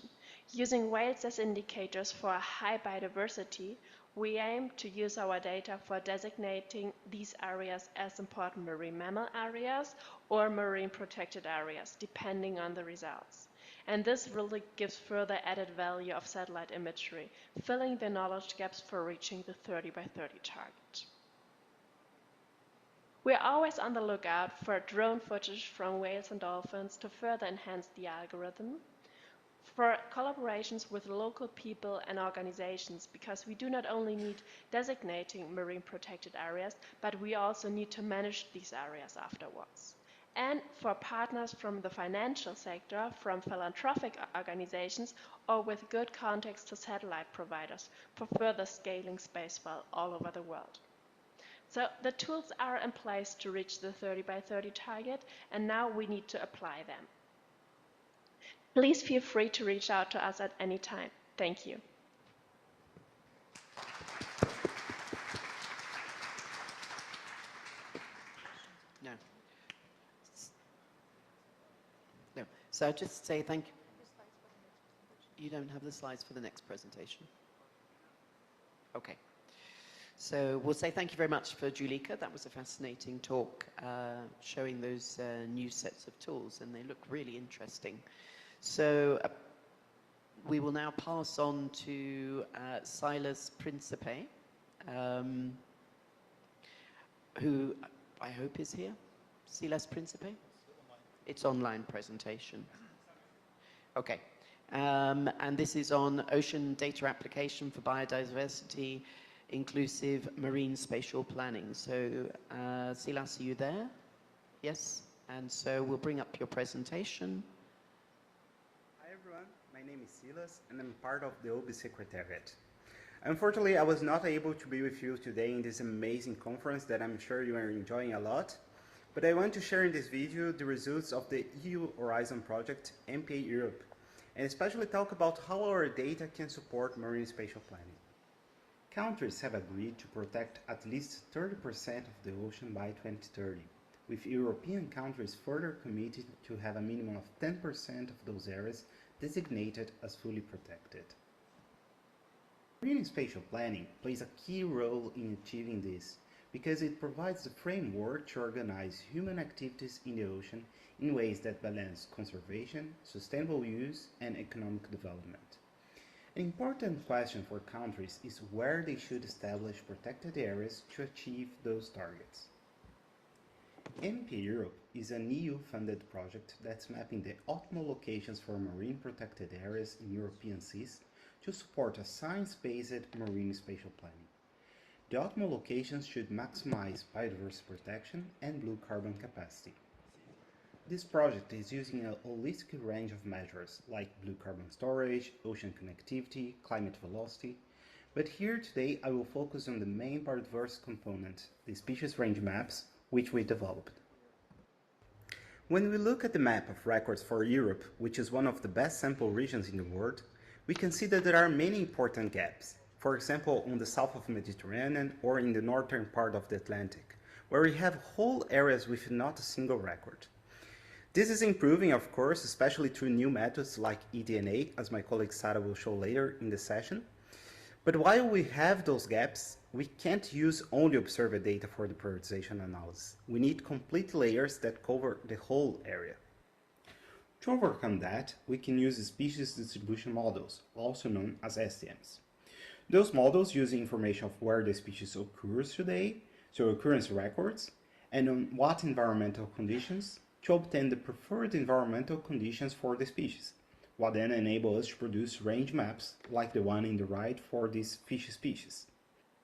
Using whales as indicators for a high biodiversity, we aim to use our data for designating these areas as important marine mammal areas or marine protected areas, depending on the results. And this really gives further added value of satellite imagery, filling the knowledge gaps for reaching the 30 by 30 target. We're always on the lookout for drone footage from whales and dolphins to further enhance the algorithm, for collaborations with local people and organizations, because we do not only need designating marine protected areas, but we also need to manage these areas afterwards. And for partners from the financial sector, from philanthropic organizations, or with good contacts to satellite providers for further scaling Spacewell all over the world. So the tools are in place to reach the 30 by 30 target, and now we need to apply them. Please feel free to reach out to us at any time. Thank you. No. No. So I'll just say thank you. You don't have the slides for the next presentation? Okay. So we'll say thank you very much for Julika. That was a fascinating talk showing those new sets of tools, and they look really interesting. So we will now pass on to Silas Principe, who I hope is here. Silas Principe? It's online presentation. Okay. And this is on ocean data application for biodiversity, inclusive marine spatial planning. So Silas, are you there? Yes? And so we'll bring up your presentation. Hi everyone, my name is Silas and I'm part of the OB Secretariat. Unfortunately, I was not able to be with you today in this amazing conference that I'm sure you are enjoying a lot, but I want to share in this video the results of the EU Horizon project, MPA Europe, and especially talk about how our data can support marine spatial planning. Countries have agreed to protect at least 30% of the ocean by 2030, with European countries further committed to have a minimum of 10% of those areas designated as fully protected. Marine spatial planning plays a key role in achieving this because it provides the framework to organize human activities in the ocean in ways that balance conservation, sustainable use, and economic development. An important question for countries is where they should establish protected areas to achieve those targets. MPA Europe is an EU-funded project that's mapping the optimal locations for marine protected areas in European seas to support a science-based marine spatial planning. The optimal locations should maximize biodiversity protection and blue carbon capacity. This project is using a holistic range of measures like blue carbon storage, ocean connectivity, climate velocity, but here today I will focus on the main biodiversity component, the species range maps, which we developed. When we look at the map of records for Europe, which is one of the best sample regions in the world, we can see that there are many important gaps. For example, on the south of the Mediterranean or in the northern part of the Atlantic, where we have whole areas with not a single record. This is improving, of course, especially through new methods like eDNA, as my colleague Sarah will show later in the session. But while we have those gaps, we can't use only observed data for the prioritization analysis. We need complete layers that cover the whole area. To overcome that, we can use species distribution models, also known as SDMs. Those models use information of where the species occurs today, so occurrence records, and on what environmental conditions, to obtain the preferred environmental conditions for the species, what then enables us to produce range maps like the one in the right for this fish species.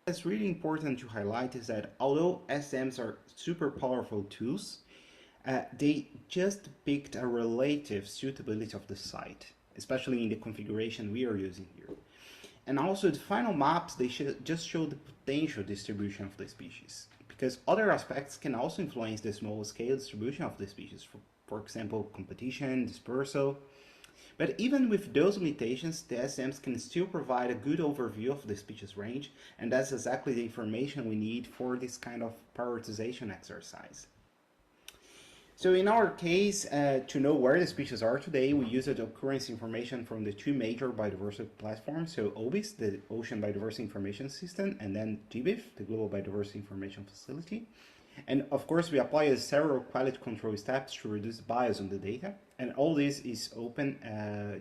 What's really important to highlight is that although SMs are super powerful tools, They just picked a relative suitability of the site, especially in the configuration we are using here. And also the final maps, they just show the potential distribution of the species, because other aspects can also influence the small scale distribution of the species, for example, competition, dispersal. But even with those limitations, the SMs can still provide a good overview of the species range, and that's exactly the information we need for this kind of prioritization exercise. So in our case, to know where the species are today, we used occurrence information from the two major biodiversity platforms, so OBIS, the Ocean Biodiversity Information System, and then GBIF, the Global Biodiversity Information Facility. And of course, we applied several quality control steps to reduce bias on the data. And all this is open.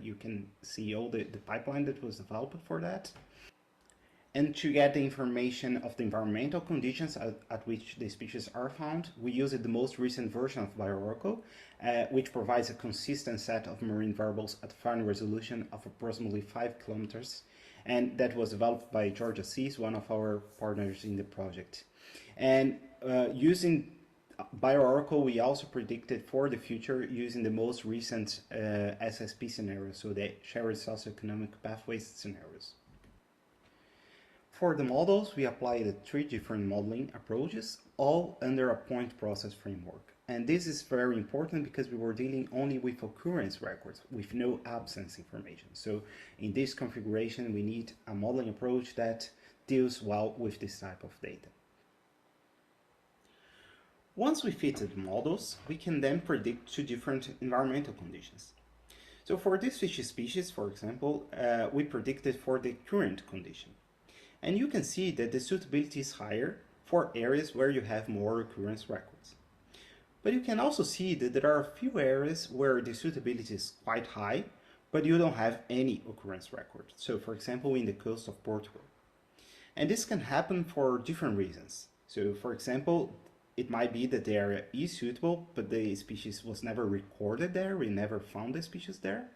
You can see all the pipeline that was developed for that. And to get the information of the environmental conditions at which the species are found, we used the most recent version of BioOracle, which provides a consistent set of marine variables at fine resolution of approximately 5 kilometers. And that was developed by George Assis, one of our partners in the project. And using BioOracle, we also predicted for the future using the most recent SSP scenarios, so the shared socioeconomic pathways scenarios. For the models, we applied 3 different modeling approaches, all under a point process framework. And this is very important because we were dealing only with occurrence records, with no absence information. So in this configuration, we need a modeling approach that deals well with this type of data. Once we fitted the models, we can then predict 2 different environmental conditions. So for this fish species, for example, we predicted for the current condition. And you can see that the suitability is higher for areas where you have more occurrence records. But you can also see that there are a few areas where the suitability is quite high, but you don't have any occurrence record. So for example, in the coast of Portugal. And this can happen for different reasons. So for example, it might be that the area is suitable, but the species was never recorded there, we never found the species there.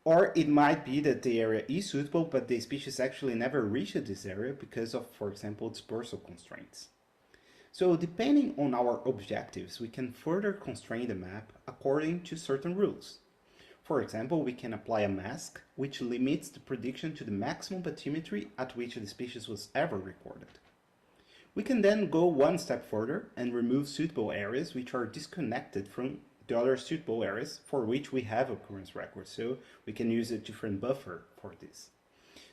Or it might be that the area is suitable, but the species actually never reached this area because of, for example, dispersal constraints. So depending on our objectives, we can further constrain the map according to certain rules. For example, we can apply a mask, which limits the prediction to the maximum bathymetry at which the species was ever recorded. We can then go one step further and remove suitable areas which are disconnected from the other suitable areas for which we have occurrence records, so we can use a different buffer for this.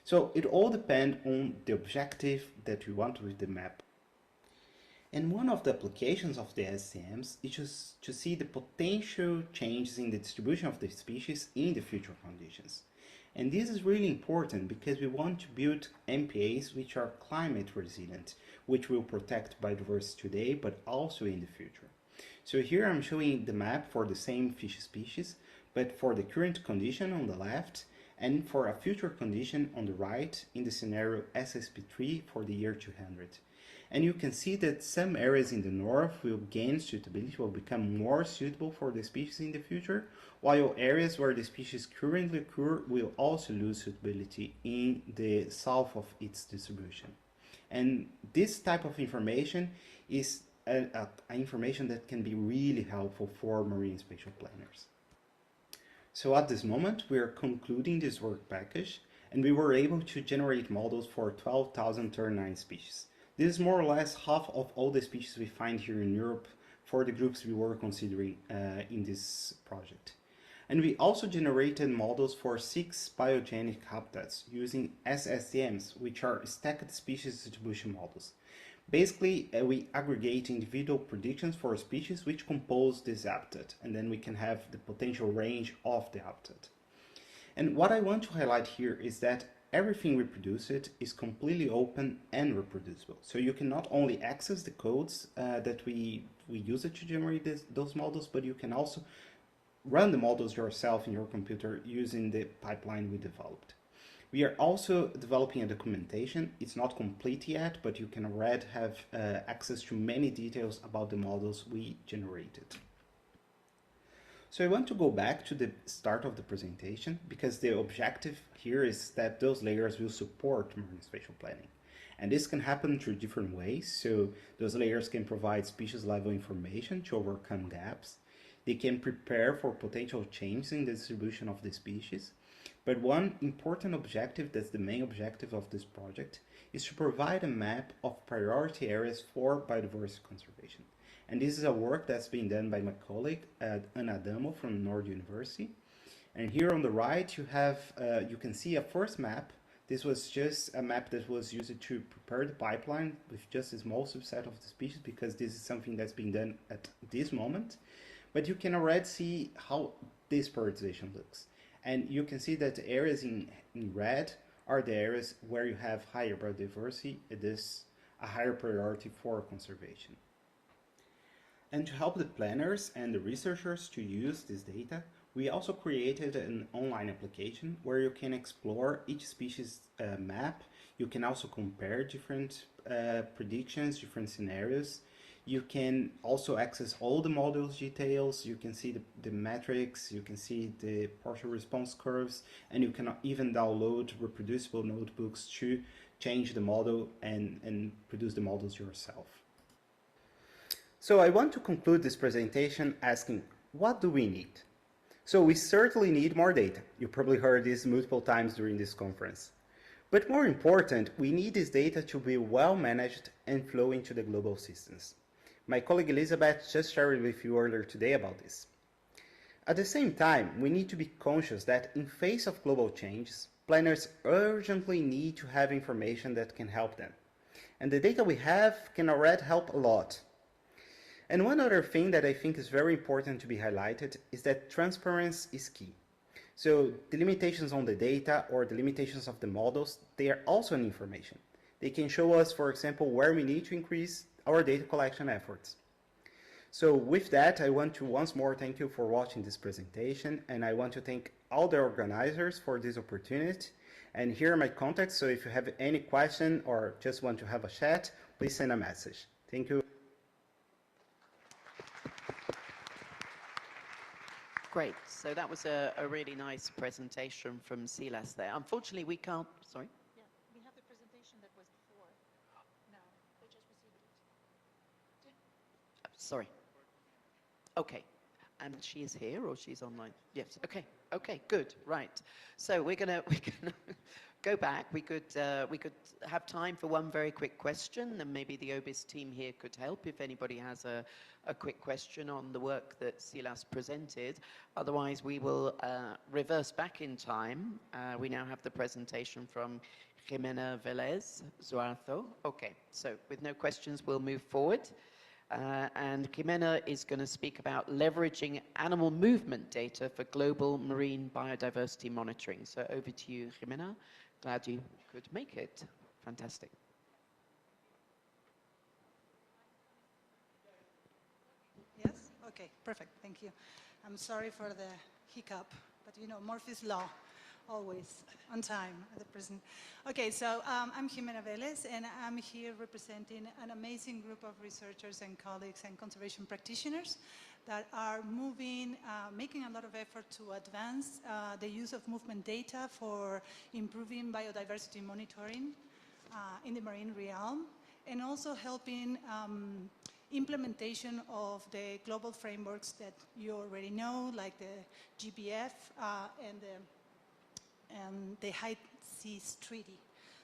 So it all depends on the objective that we want with the map. And one of the applications of the SCMs is just to see the potential changes in the distribution of the species in the future conditions. And this is really important because we want to build MPAs which are climate resilient, which will protect biodiversity today, but also in the future. So here I'm showing the map for the same fish species, but for the current condition on the left and for a future condition on the right in the scenario SSP3 for the year 200. And you can see that some areas in the north will gain suitability, will become more suitable for the species in the future, while areas where the species currently occur will also lose suitability in the south of its distribution. And this type of information is information that can be really helpful for marine spatial planners. So at this moment, we are concluding this work package, and we were able to generate models for 12,039 species. This is more or less half of all the species we find here in Europe for the groups we were considering in this project. And we also generated models for 6 biogenic habitats using SSDMs, which are stacked species distribution models. Basically, we aggregate individual predictions for species which compose this habitat, and then we can have the potential range of the habitat. And what I want to highlight here is that everything we produced is completely open and reproducible. So you can not only access the codes that we use to generate those models, but you can also run the models yourself in your computer using the pipeline we developed. We are also developing a documentation. It's not complete yet, but you can already have access to many details about the models we generated. So I want to go back to the start of the presentation because the objective here is that those layers will support marine spatial planning. And this can happen through different ways. So those layers can provide species level information to overcome gaps. They can prepare for potential changes in the distribution of the species. But one important objective, that's the main objective of this project, is to provide a map of priority areas for biodiversity conservation. And this is a work that's being done by my colleague, Ana Adamo from Nord University. And here on the right, you can see a first map. This was just a map that was used to prepare the pipeline with just a small subset of the species, because this is something that's being done at this moment. But you can already see how this prioritization looks. And you can see that the areas in red are the areas where you have higher biodiversity. It is a higher priority for conservation. And to help the planners and the researchers to use this data, we also created an online application where you can explore each species map. You can also compare different predictions, different scenarios. You can also access all the models details. You can see the metrics, you can see the partial response curves, and you can even download reproducible notebooks to change the model and produce the models yourself. So I want to conclude this presentation asking, what do we need? So we certainly need more data. You probably heard this multiple times during this conference. But more important, we need this data to be well managed and flow into the global systems. My colleague Elizabeth just shared with you earlier today about this. At the same time, we need to be conscious that in face of global changes, planners urgently need to have information that can help them. And the data we have can already help a lot. And one other thing that I think is very important to be highlighted is that transparency is key. So the limitations on the data or the limitations of the models, they are also an information. They can show us, for example, where we need to increase our data collection efforts. So with that, I want to once more thank you for watching this presentation, and I want to thank all the organizers for this opportunity. And here are my contacts, so if you have any question or just want to have a chat, please send a message. Thank you. Great. So that was a really nice presentation from Silas there. Unfortunately, we can't, sorry? Yeah, we have the presentation that was before. No, they just received it. Sorry. Okay. And she is here or she's online? Yes. Okay. Okay, good. Right. So we're gonna go back. We could have time for one very quick question, and maybe the OBIS team here could help if anybody has a quick question on the work that Silas presented. Otherwise, we will reverse back in time. We now have the presentation from Jimena Velez Zuarzo. Okay, so with no questions, we'll move forward. And Jimena is going to speak about leveraging animal movement data for global marine biodiversity monitoring. So over to you, Jimena. Glad you could make it. Fantastic. Yes? Okay, perfect. Thank you. I'm sorry for the hiccup, but you know, Murphy's Law, always on time at the present. Okay, so I'm Jimena Velez, and I'm here representing an amazing group of researchers and colleagues and conservation practitioners that are making a lot of effort to advance the use of movement data for improving biodiversity monitoring in the marine realm, and also helping implementation of the global frameworks that you already know, like the GBF and the High Seas Treaty.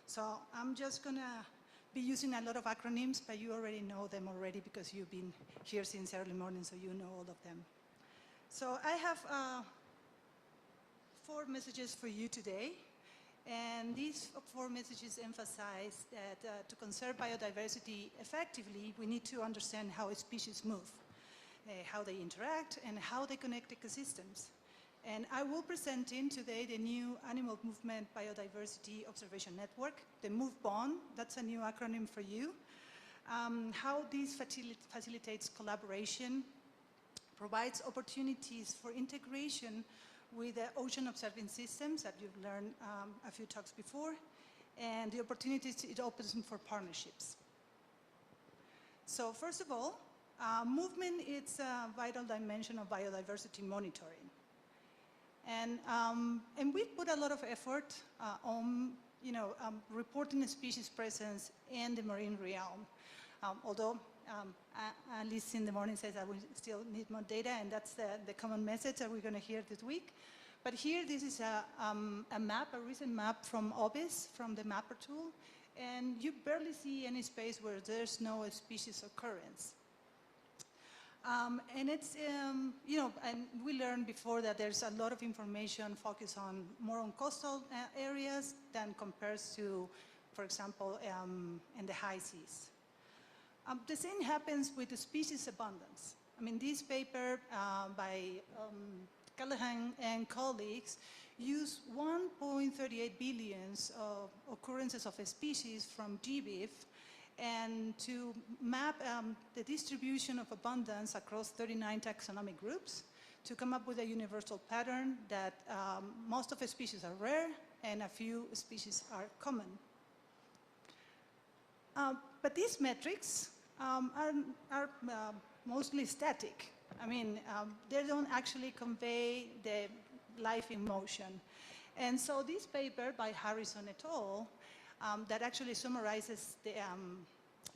So I'm just gonna be using a lot of acronyms, but you already know them already because you've been here since early morning, so you know all of them. So I have 4 messages for you today. And these 4 messages emphasize that to conserve biodiversity effectively, we need to understand how species move, how they interact, and how they connect ecosystems. And I will present today the new Animal Movement Biodiversity Observation Network, the MoveBON, that's a new acronym for you, how this facilitates collaboration, provides opportunities for integration with the ocean observing systems that you've learned a few talks before, and the opportunities it opens for partnerships. So first of all, movement is a vital dimension of biodiversity monitoring. And we put a lot of effort on reporting species presence in the marine realm. Although Alice in the morning says that we still need more data, and that's the common message that we're going to hear this week. But here, this is a map, a recent map from OBIS, from the mapper tool, and you barely see any space where there's no species occurrence. And it's, and we learned before that there's a lot of information focused on more on coastal areas than compares to, for example, in the high seas. The same happens with the species abundance. I mean, this paper by Callahan and colleagues use 1.38 billion of occurrences of a species from GBIF and to map the distribution of abundance across 39 taxonomic groups to come up with a universal pattern that most of the species are rare and a few species are common. But these metrics are mostly static. I mean, they don't actually convey the life in motion. And so this paper by Harrison et al. That actually summarizes the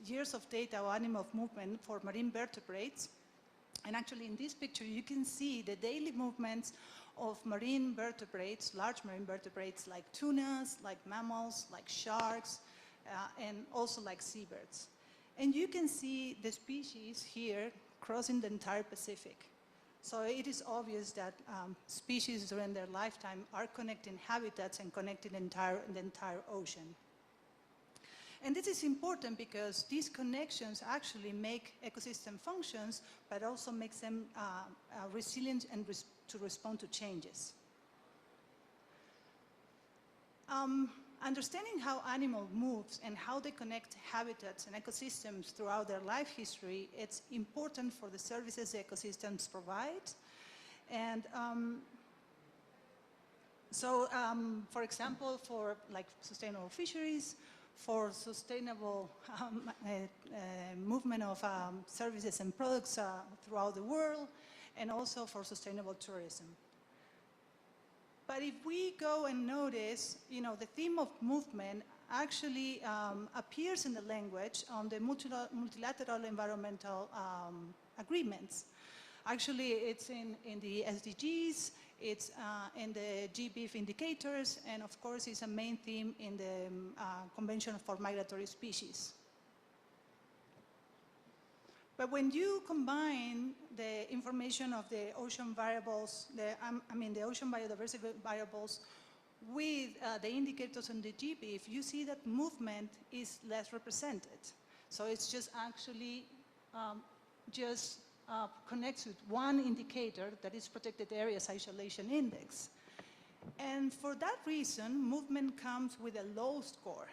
years of data on animal movement for marine vertebrates. And actually in this picture, you can see the daily movements of marine vertebrates, large marine vertebrates like tunas, like mammals, like sharks, and also like seabirds. And you can see the species here crossing the entire Pacific. So it is obvious that species during their lifetime are connecting habitats and connecting the entire ocean. And this is important because these connections actually make ecosystem functions, but also makes them resilient and to respond to changes. Understanding how animal moves and how they connect habitats and ecosystems throughout their life history, it's important for the services the ecosystems provide. And for example, for like sustainable fisheries, for sustainable movement of services and products throughout the world, and also for sustainable tourism. But if we go and notice, the theme of movement actually appears in the language on the multilateral environmental agreements. Actually, it's in the SDGs, it's in the GBIF indicators, and of course, it's a main theme in the Convention for Migratory Species. But when you combine the information of the ocean variables, the ocean biodiversity variables with the indicators on the GBIF, you see that movement is less represented. So it's just actually connects with one indicator, that is protected areas isolation index. And for that reason, movement comes with a low score.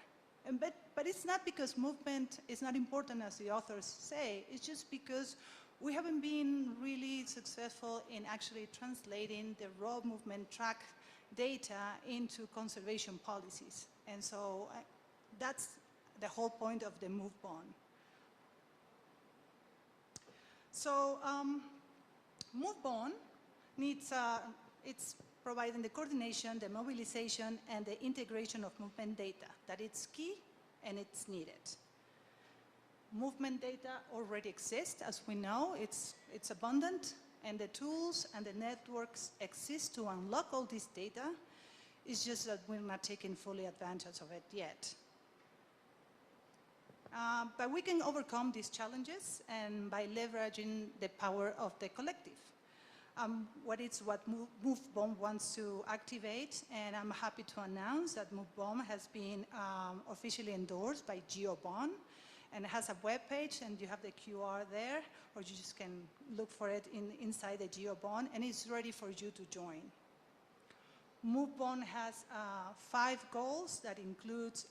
But it's not because movement is not important, as the authors say. It's just because we haven't been really successful in actually translating the raw movement track data into conservation policies. And so that's the whole point of the MoveBond. So MoveBond needs, it's providing the coordination, the mobilization, and the integration of movement data, that it's key and it's needed. Movement data already exists, as we know, it's abundant, and the tools and the networks exist to unlock all this data. It's just that we're not taking fully advantage of it yet. But we can overcome these challenges and by leveraging the power of the collective. What MoveBond wants to activate, and I'm happy to announce that MoveBond has been officially endorsed by GeoBond, and it has a web page, and you have the QR there, or you just can look for it inside the GeoBond, and it's ready for you to join. MoveBond has 5 goals that includes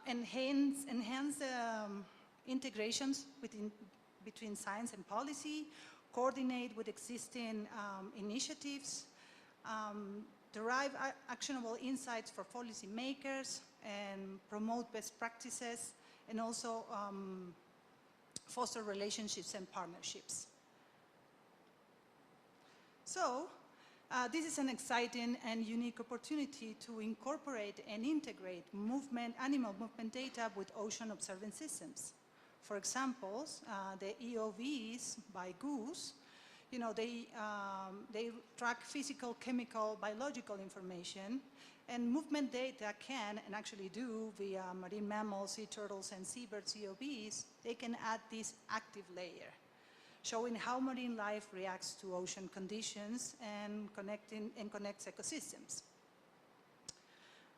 enhance integrations between science and policy, coordinate with existing initiatives, derive actionable insights for policymakers, and promote best practices, and also foster relationships and partnerships. So, This is an exciting and unique opportunity to incorporate and integrate animal movement data with ocean observing systems. For example, the EOVs by Goose, they track physical, chemical, biological information, and movement data can, and actually do, via marine mammals, sea turtles, and seabirds EOVs, they can add this active layer, showing how marine life reacts to ocean conditions and connects ecosystems.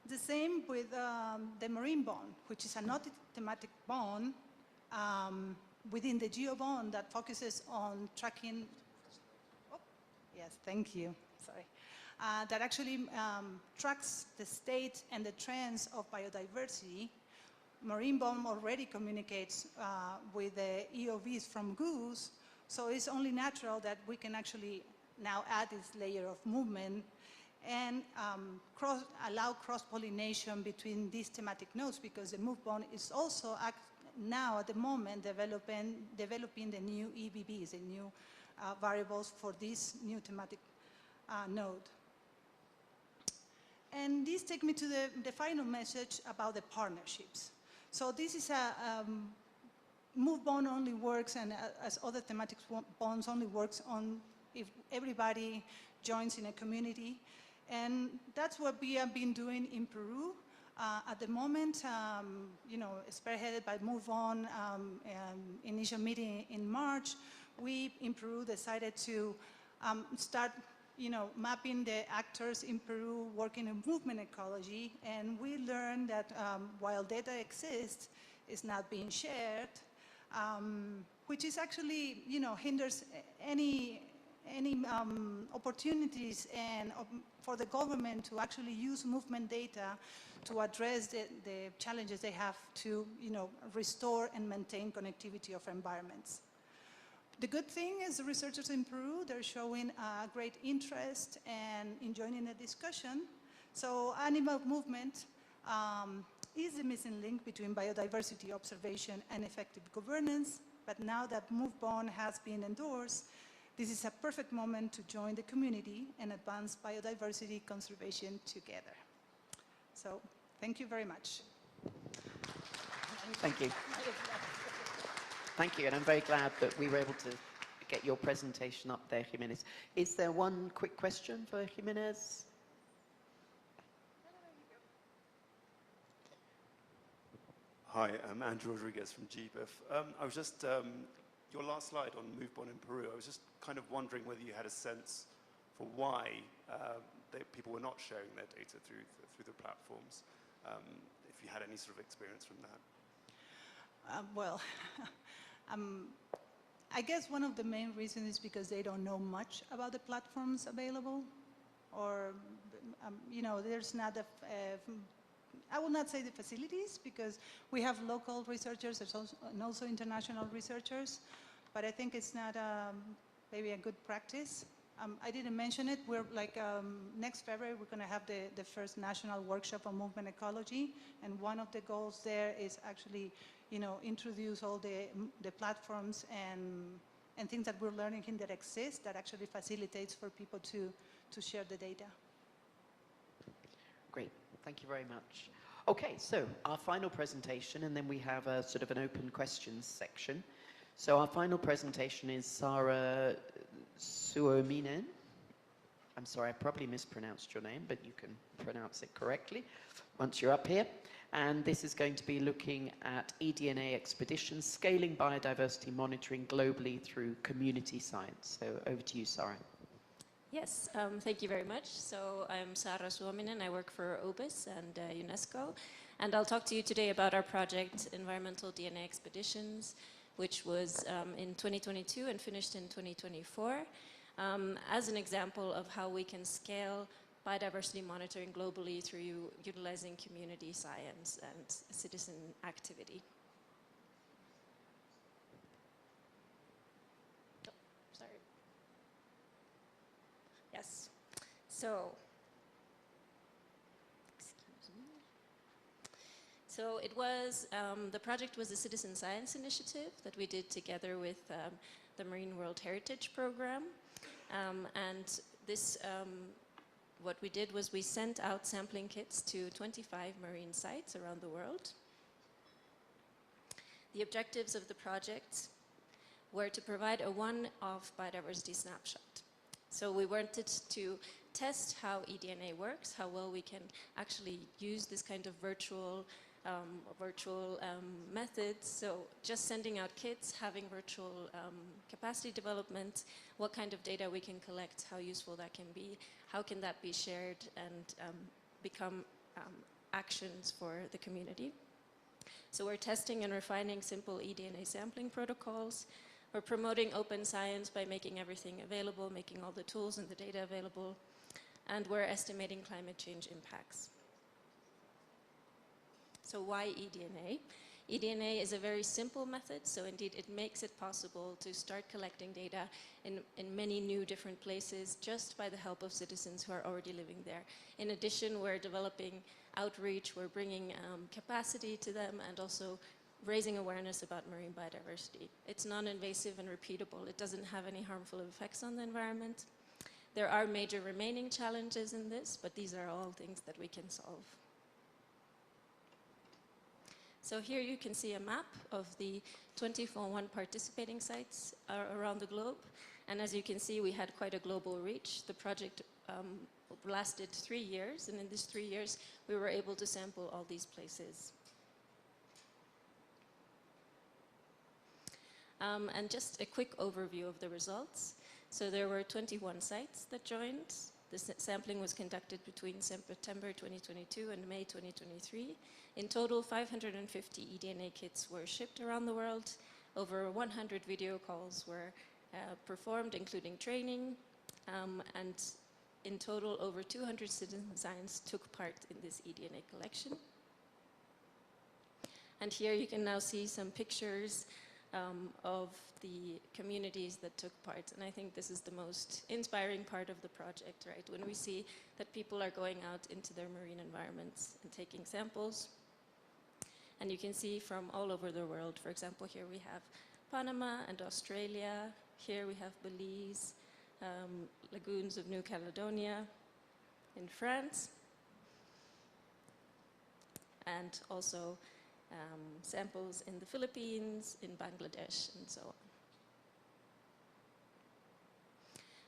The same with the marine bond, which is another thematic bond within the GeoBond that focuses on tracking. Oh, yes, thank you. Sorry. That actually tracks the state and the trends of biodiversity. Marine bond already communicates with the EOVs from Goose, so it's only natural that we can actually now add this layer of movement and allow cross-pollination between these thematic nodes, because the MoveBond is also now at the moment developing the new EBBs, the new variables for this new thematic node. And this takes me to the final message about the partnerships. So this is a MoveBond only works, and as other thematic bonds only works if everybody joins in a community. And that's what we have been doing in Peru. At the moment, spearheaded by MoveOn, initial meeting in March, we in Peru decided to start mapping the actors in Peru working in movement ecology, and we learned that while data exists, it's not being shared, which is actually, hinders any opportunities and for the government to actually use movement data to address the challenges they have to, restore and maintain connectivity of environments. The good thing is the researchers in Peru, they're showing great interest and joining the discussion. So animal movement is the missing link between biodiversity observation and effective governance, but now that MoveBond has been endorsed, this is a perfect moment to join the community and advance biodiversity conservation together. So, thank you very much. Thank you. Thank you, and I'm very glad that we were able to get your presentation up there, Jimenez. Is there one quick question for Jimenez? Hi, I'm Andrew Rodriguez from GBIF. I was just, your last slide on MoveBond in Peru, I was just kind of wondering whether you had a sense for why people were not sharing their data through the platforms, if you had any sort of experience from that. I guess one of the main reasons is because they don't know much about the platforms available, or, there's not I will not say the facilities, because we have local researchers and also international researchers, but I think it's not maybe a good practice. I didn't mention it. We're next February, we're going to have the first national workshop on movement ecology, and one of the goals there is actually, introduce all the platforms and things that we're learning that exist that actually facilitates for people to share the data. Great, thank you very much. Okay, so our final presentation, and then we have a sort of an open questions section. So our final presentation is Sarah Suominen. I'm sorry, I probably mispronounced your name, but you can pronounce it correctly once you're up here. And this is going to be looking at eDNA expeditions, scaling biodiversity monitoring globally through community science. So over to you, Sarah. Yes, thank you very much. So I'm Sarah Suominen. I work for OBIS and UNESCO. And I'll talk to you today about our project, Environmental DNA Expeditions, which was in 2022 and finished in 2024, as an example of how we can scale biodiversity monitoring globally through utilizing community science and citizen activity. Oh, sorry. Yes. So, excuse me. So it was, the project was a citizen science initiative that we did together with the Marine World Heritage Program. And this, what we did was we sent out sampling kits to 25 marine sites around the world. The objectives of the project were to provide a one-off biodiversity snapshot. So we wanted to test how eDNA works, how well we can actually use this kind of virtual methods. So just sending out kits, having virtual capacity development, what kind of data we can collect, how useful that can be, how can that be shared and become actions for the community. So we're testing and refining simple eDNA sampling protocols. We're promoting open science by making everything available, making all the tools and the data available. And we're estimating climate change impacts. So why eDNA? eDNA is a very simple method, so indeed it makes it possible to start collecting data in many new different places just by the help of citizens who are already living there. In addition, we're developing outreach, we're bringing capacity to them and also raising awareness about marine biodiversity. It's non-invasive and repeatable. It doesn't have any harmful effects on the environment. There are major remaining challenges in this, but these are all things that we can solve. So here you can see a map of the 24 participating sites around the globe. And as you can see, we had quite a global reach. The project lasted 3 years, and in these 3 years, we were able to sample all these places. And just a quick overview of the results. So there were 21 sites that joined. The sampling was conducted between September 2022 and May 2023. In total, 550 eDNA kits were shipped around the world. Over 100 video calls were performed, including training. And in total, over 200 citizen scientists took part in this eDNA collection. And here you can now see some pictures of the communities that took part. And I think this is the most inspiring part of the project, right? When we see that people are going out into their marine environments and taking samples. And you can see from all over the world. For example, here we have Panama and Australia. Here we have Belize, lagoons of New Caledonia in France. And also samples in the Philippines, in Bangladesh, and so on.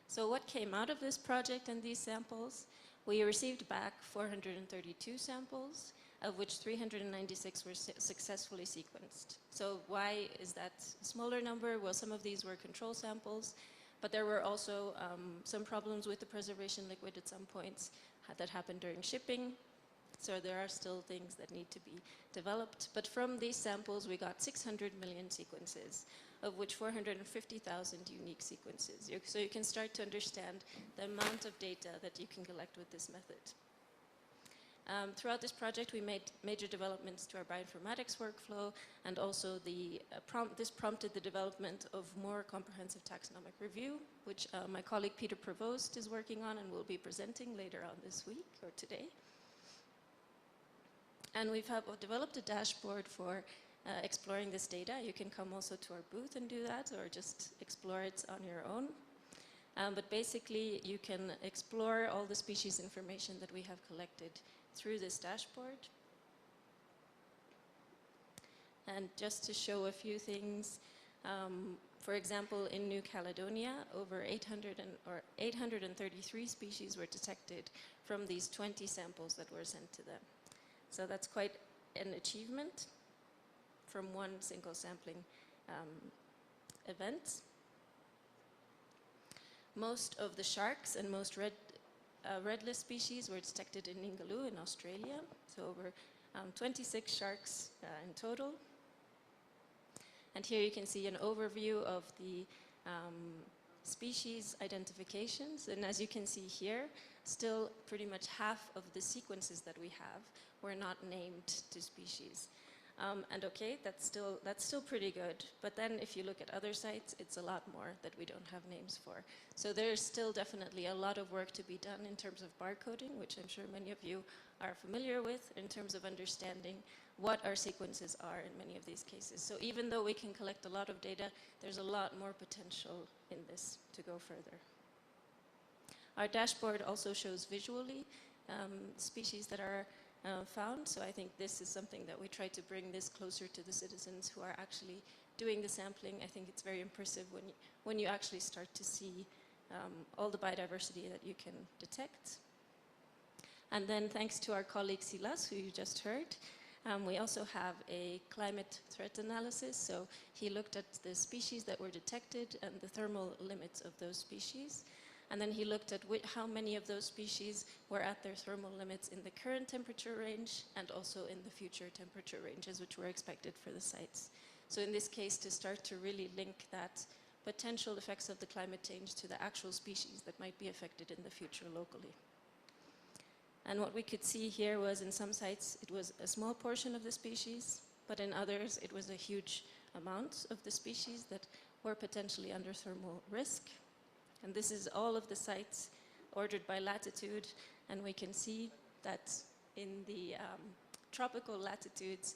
So what came out of this project and these samples? We received back 432 samples, of which 396 were successfully sequenced. So why is that a smaller number? Well, some of these were control samples, but there were also some problems with the preservation liquid at some points that happened during shipping. So there are still things that need to be developed. But from these samples, we got 600 million sequences, of which 450,000 unique sequences. So you can start to understand the amount of data that you can collect with this method. Throughout this project, we made major developments to our bioinformatics workflow, and also this prompted the development of more comprehensive taxonomic review, which my colleague Peter Provost is working on and will be presenting later on this week or today. And we've developed a dashboard for exploring this data. You can come also to our booth and do that, or just explore it on your own. But basically, you can explore all the species information that we have collected through this dashboard. And just to show a few things, for example, in New Caledonia, over 833 species were detected from these 20 samples that were sent to them. So that's quite an achievement from one single sampling event. Most of the sharks and most redlist species were detected in Ningaloo in Australia. So over 26 sharks in total. And here you can see an overview of the species identifications. And as you can see here, still pretty much half of the sequences that we have were not named to species. And okay, that's still pretty good. But then if you look at other sites, it's a lot more that we don't have names for. So there's still definitely a lot of work to be done in terms of barcoding, which I'm sure many of you are familiar with, in terms of understanding what our sequences are in many of these cases. So even though we can collect a lot of data, there's a lot more potential in this to go further. Our dashboard also shows visually species that are found. So I think this is something that we try to bring this closer to the citizens who are actually doing the sampling. I think it's very impressive when you actually start to see all the biodiversity that you can detect. And then thanks to our colleague Silas, who you just heard, we also have a climate threat analysis. So he looked at the species that were detected and the thermal limits of those species. And then he looked at how many of those species were at their thermal limits in the current temperature range and also in the future temperature ranges, which were expected for the sites. So in this case, to start to really link that potential effects of the climate change to the actual species that might be affected in the future locally. And what we could see here was in some sites it was a small portion of the species, but in others it was a huge amount of the species that were potentially under thermal risk. And this is all of the sites ordered by latitude, and we can see that in the tropical latitudes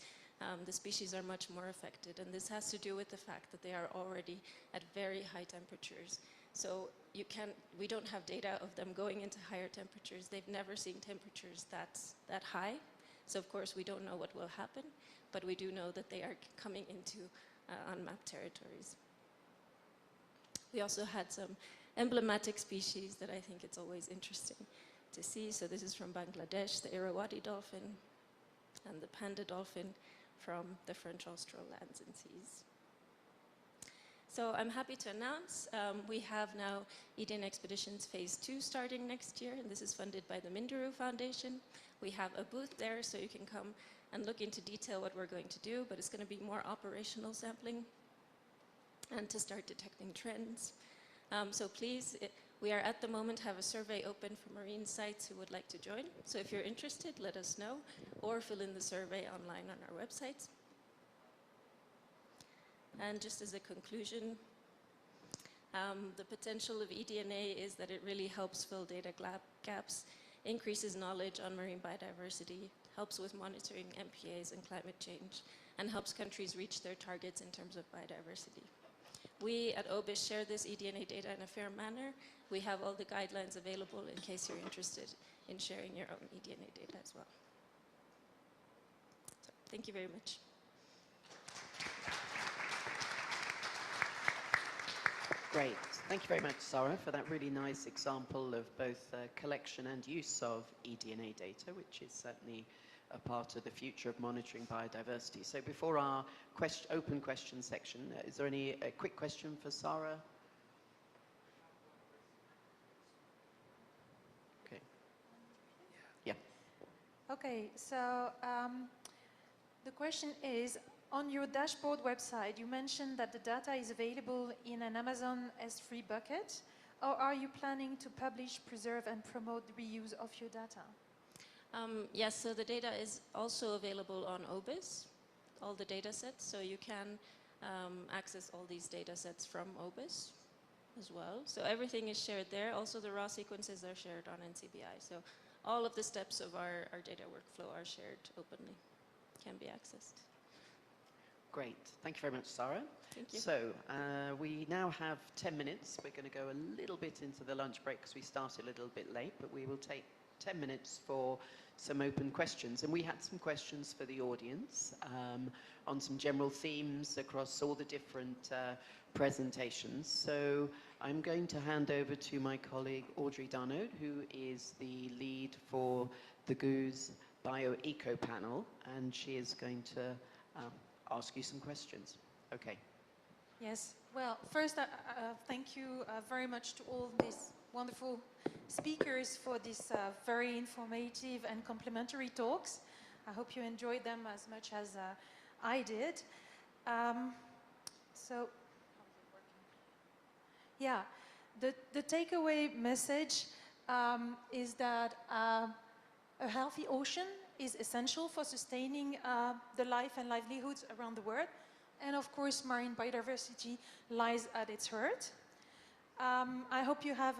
the species are much more affected, and this has to do with the fact that they are already at very high temperatures. So we don't have data of them going into higher temperatures. They've never seen temperatures that high. So of course we don't know what will happen, but we do know that they are coming into unmapped territories. We also had some emblematic species that I think it's always interesting to see. So this is from Bangladesh, the Irrawaddy dolphin and the panda dolphin from the French Austral lands and seas. So I'm happy to announce we have now EDN Expeditions Phase 2 starting next year, and this is funded by the Minderoo Foundation. We have a booth there, so you can come and look into detail what we're going to do, but it's going to be more operational sampling and to start detecting trends. So please, we are at the moment have a survey open for marine sites who would like to join. So if you're interested, let us know, or fill in the survey online on our website. And just as a conclusion, the potential of eDNA is that it really helps fill data gaps, increases knowledge on marine biodiversity, helps with monitoring MPAs and climate change, and helps countries reach their targets in terms of biodiversity. We at OBIS share this eDNA data in a fair manner. We have all the guidelines available in case you're interested in sharing your own eDNA data as well. So, thank you very much. Great. Thank you very much, Sarah, for that really nice example of both collection and use of eDNA data, which is certainly a part of the future of monitoring biodiversity. So before our open question section, is there a quick question for Sarah? Okay. Yeah. Okay, so the question is, on your dashboard website, you mentioned that the data is available in an Amazon S3 bucket, or are you planning to publish, preserve, and promote the reuse of your data? Yes, so the data is also available on OBIS, all the data sets, so you can access all these data sets from OBIS as well. So everything is shared there. Also the raw sequences are shared on NCBI. So all of the steps of our data workflow are shared openly, can be accessed. Great. Thank you very much, Sarah. Thank you. So we now have 10 minutes. We're going to go a little bit into the lunch break because we started a little bit late, but we will take 10 minutes for some open questions. And we had some questions for the audience on some general themes across all the different presentations. So I'm going to hand over to my colleague Audrey Darnaud, who is the lead for the GOOS Bio-Eco panel, and she is going to ask you some questions. Okay. Yes. Well, first, thank you very much to all these wonderful speakers for this very informative and complimentary talks. I hope you enjoyed them as much as I did. So, yeah, the takeaway message is that a healthy ocean is essential for sustaining the life and livelihoods around the world. And of course, marine biodiversity lies at its heart. I hope you have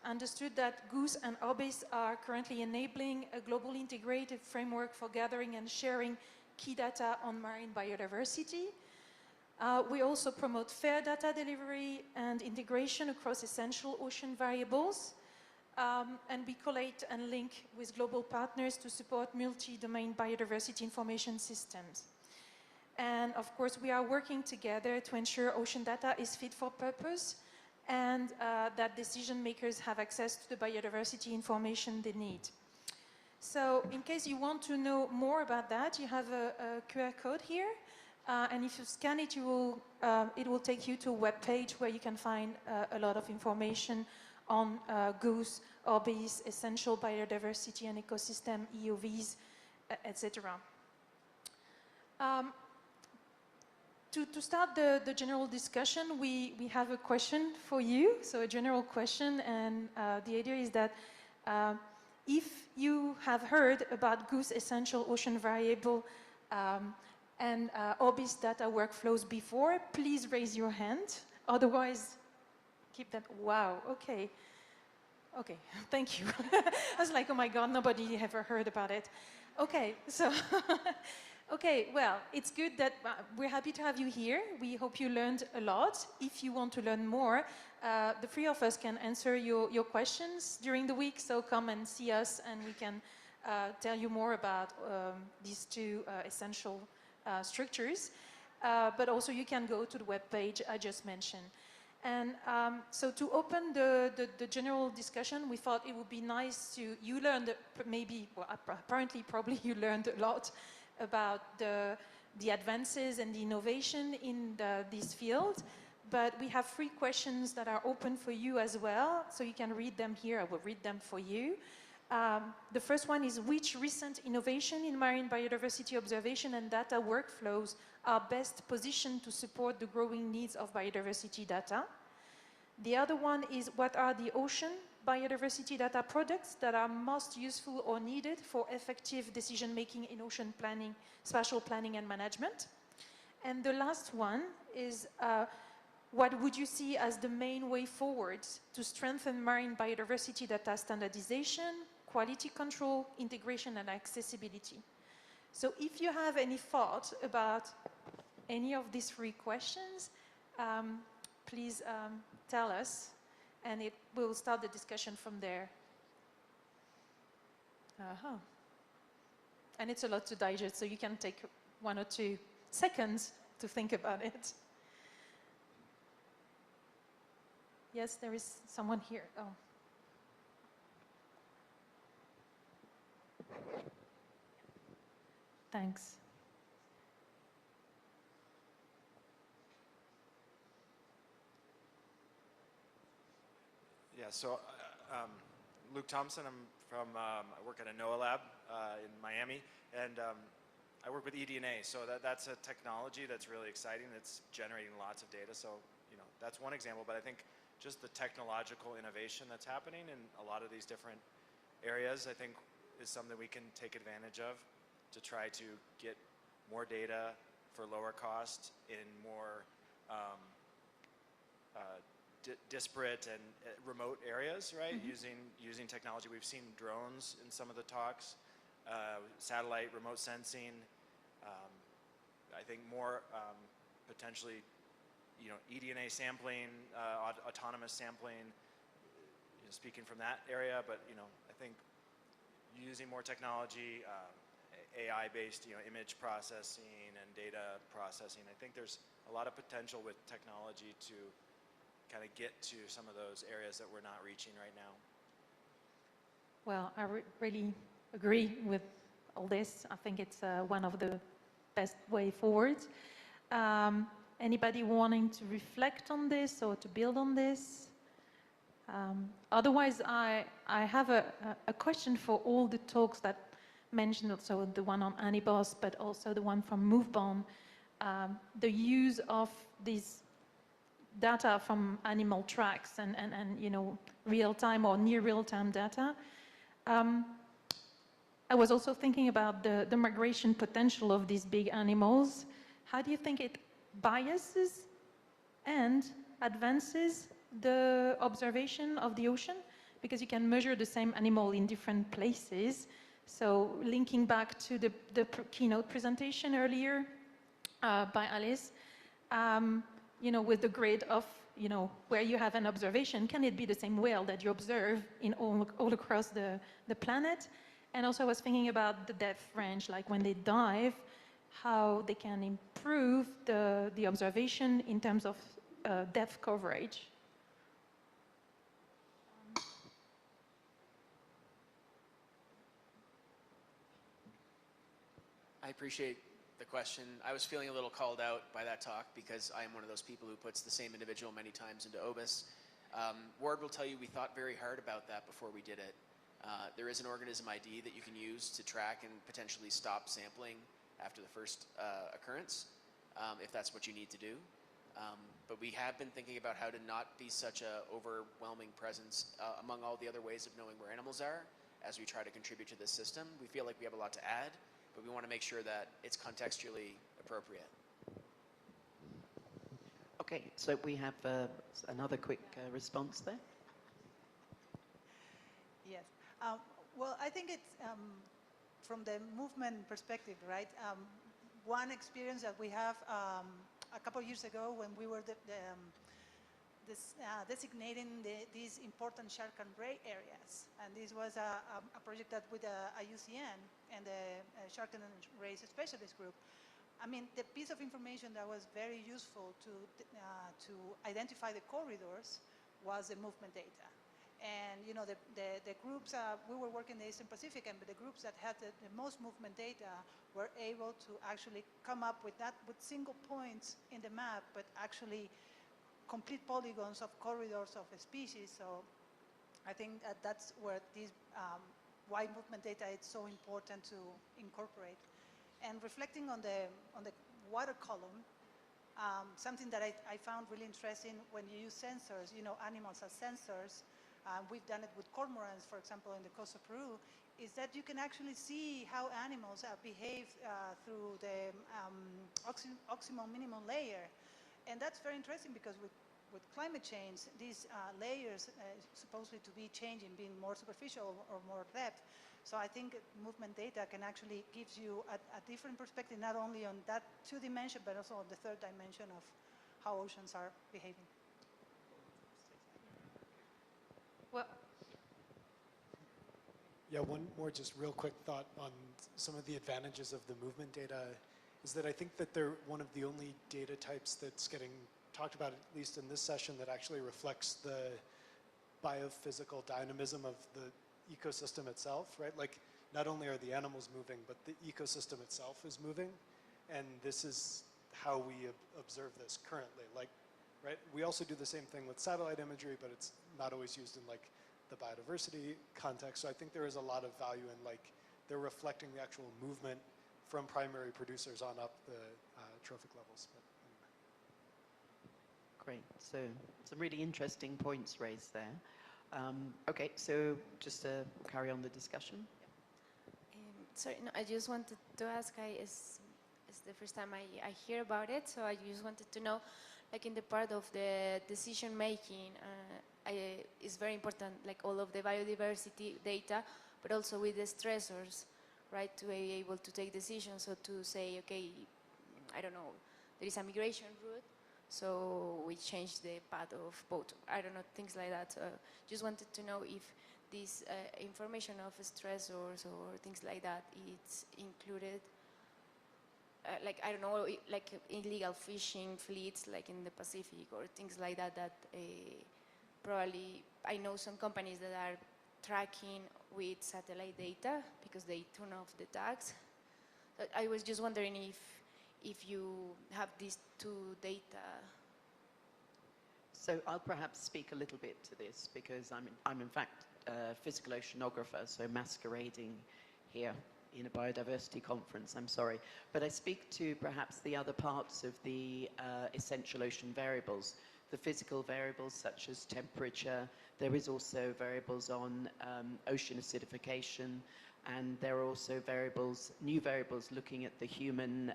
understood that GOOS and OBIS are currently enabling a global integrated framework for gathering and sharing key data on marine biodiversity. We also promote fair data delivery and integration across essential ocean variables. and we collate and link with global partners to support multi-domain biodiversity information systems. And of course, we are working together to ensure ocean data is fit for purpose and that decision makers have access to the biodiversity information they need. So in case you want to know more about that, you have a QR code here. And if you scan it, it will take you to a web page where you can find a lot of information on goose, orbis, essential biodiversity and ecosystem, EOVs, etc. To start the general discussion, we have a question for you, so a general question, and the idea is that if you have heard about goose essential ocean variable and orbis data workflows before, please raise your hand. Otherwise, keep that. Wow, okay. Okay, thank you. I was like, oh my God, nobody ever heard about it. Okay, so, okay, well, it's good that we're happy to have you here. We hope you learned a lot. If you want to learn more, the three of us can answer your questions during the week, so come and see us and we can tell you more about these two essential structures. But also you can go to the web page I just mentioned. And so to open the general discussion, we thought it would be nice to, you learned maybe, well, apparently probably you learned a lot about the advances and the innovation in this field. But we have 3 questions that are open for you as well, so you can read them here. I will read them for you. The first one is, which recent innovation in marine biodiversity observation and data workflows are best positioned to support the growing needs of biodiversity data? The other one is, what are the ocean biodiversity data products that are most useful or needed for effective decision-making in ocean planning, spatial planning and management? And the last one is, what would you see as the main way forward to strengthen marine biodiversity data standardization, quality control, integration and accessibility? So if you have any thought about any of these 3 questions, please tell us, and we'll start the discussion from there. And it's a lot to digest, so you can take 1 or 2 seconds to think about it. Yes, there is someone here. Oh. Thanks. Yeah, so Luke Thompson, I work at a NOAA lab in Miami, and I work with eDNA, so that's a technology that's really exciting. It's generating lots of data, so that's one example, but I think just the technological innovation that's happening in a lot of these different areas, I think, is something we can take advantage of to try to get more data for lower cost in more disparate and remote areas, right? Using technology. We've seen drones in some of the talks, satellite remote sensing. I think more potentially, eDNA sampling, autonomous sampling. Speaking from that area, but I think using more technology, AI-based, image processing and data processing. I think there's a lot of potential with technology to kind of get to some of those areas that we're not reaching right now. Well, I really agree with all this. I think it's one of the best way forward. Anybody wanting to reflect on this or to build on this? Otherwise, I have a question for all the talks that mentioned, also the one on Anibos, but also the one from MoveBon, the use of these data from animal tracks and real-time or near real-time data. I was also thinking about the migration potential of these big animals. How do you think it biases and advances the observation of the ocean? Because you can measure the same animal in different places. So linking back to the keynote presentation earlier by Alice, you know, with the grid of, you know, where you have an observation, can it be the same whale that you observe in all across the planet? And also I was thinking about the depth range, like when they dive, how they can improve the observation in terms of depth coverage. I appreciate the question. I was feeling a little called out by that talk because I am one of those people who puts the same individual many times into OBIS. Ward will tell you we thought very hard about that before we did it. There is an organism ID that you can use to track and potentially stop sampling after the first occurrence, if that's what you need to do. But we have been thinking about how to not be such an overwhelming presence among all the other ways of knowing where animals are as we try to contribute to this system. We feel like we have a lot to add, but we want to make sure that it's contextually appropriate. Okay, so we have another quick response there. Yes. Well, I think it's from the movement perspective, right? One experience that we have a couple of years ago when we were designating these important shark and ray areas, and this was a project that with a UCN and the Shark and Rays Specialist Group. I mean, the piece of information that was very useful to identify the corridors was the movement data. And you know, the groups, we were working in the Eastern Pacific, and the groups that had the most movement data were able to actually come up with single points in the map, but actually complete polygons of corridors of a species. So I think that's where this why movement data is so important to incorporate. And reflecting on the water column, something that I found really interesting when you use sensors, you know, animals as sensors. We've done it with cormorants, for example, in the coast of Peru, is that you can actually see how animals behave through the oxymon-minimum layer. And that's very interesting because with climate change, these layers supposedly to be changing, being more superficial or more depth. So I think movement data can actually gives you a different perspective, not only on that 2 dimension, but also on the 3rd dimension of how oceans are behaving. Well, yeah, one more just real quick thought on some of the advantages of the movement data is that I think that they're one of the only data types that's getting talked about, at least in this session, that actually reflects the biophysical dynamism of the ecosystem itself, right? Like, not only are the animals moving, but the ecosystem itself is moving. And this is how we observe this currently. Like, right? We also do the same thing with satellite imagery, but it's not always used in like the biodiversity context. So I think there is a lot of value in like they're reflecting the actual movement from primary producers on up the trophic levels. But anyway. Great. So some really interesting points raised there. Okay, so just to carry on the discussion. Sorry, no, I just wanted to ask, it's the first time I hear about it, so I just wanted to know, like in the part of the decision making, it's very important, like all of the biodiversity data, but also with the stressors, right, to be able to take decisions. So to say, okay, I don't know, there is a migration route, so we change the path of boat. I don't know, things like that. Just wanted to know if this information of stressors or things like that, it's included. Like, I don't know, like illegal fishing fleets like in the Pacific or things like that, that probably, I know some companies that are tracking with satellite data because they turn off the tags. But I was just wondering if you have these 2 data. So I'll perhaps speak a little bit to this because I'm in fact a physical oceanographer, so masquerading here in a biodiversity conference, I'm sorry. But I speak to perhaps the other parts of the essential ocean variables, the physical variables such as temperature. There is also variables on ocean acidification, and there are also variables, new variables looking at the human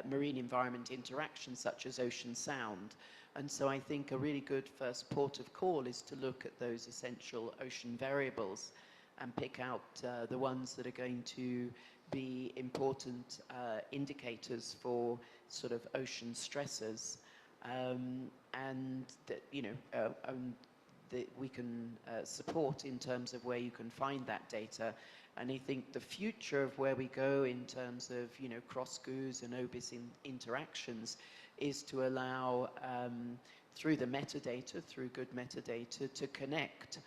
marine environment interaction such as ocean sound. And so I think a really good first port of call is to look at those essential ocean variables and pick out the ones that are going to be important indicators for sort of ocean stressors, and that, you know, that we can support in terms of where you can find that data. And I think the future of where we go in terms of, you know, cross-GOOS and OBIS interactions is to allow, through the metadata, through good metadata, to connect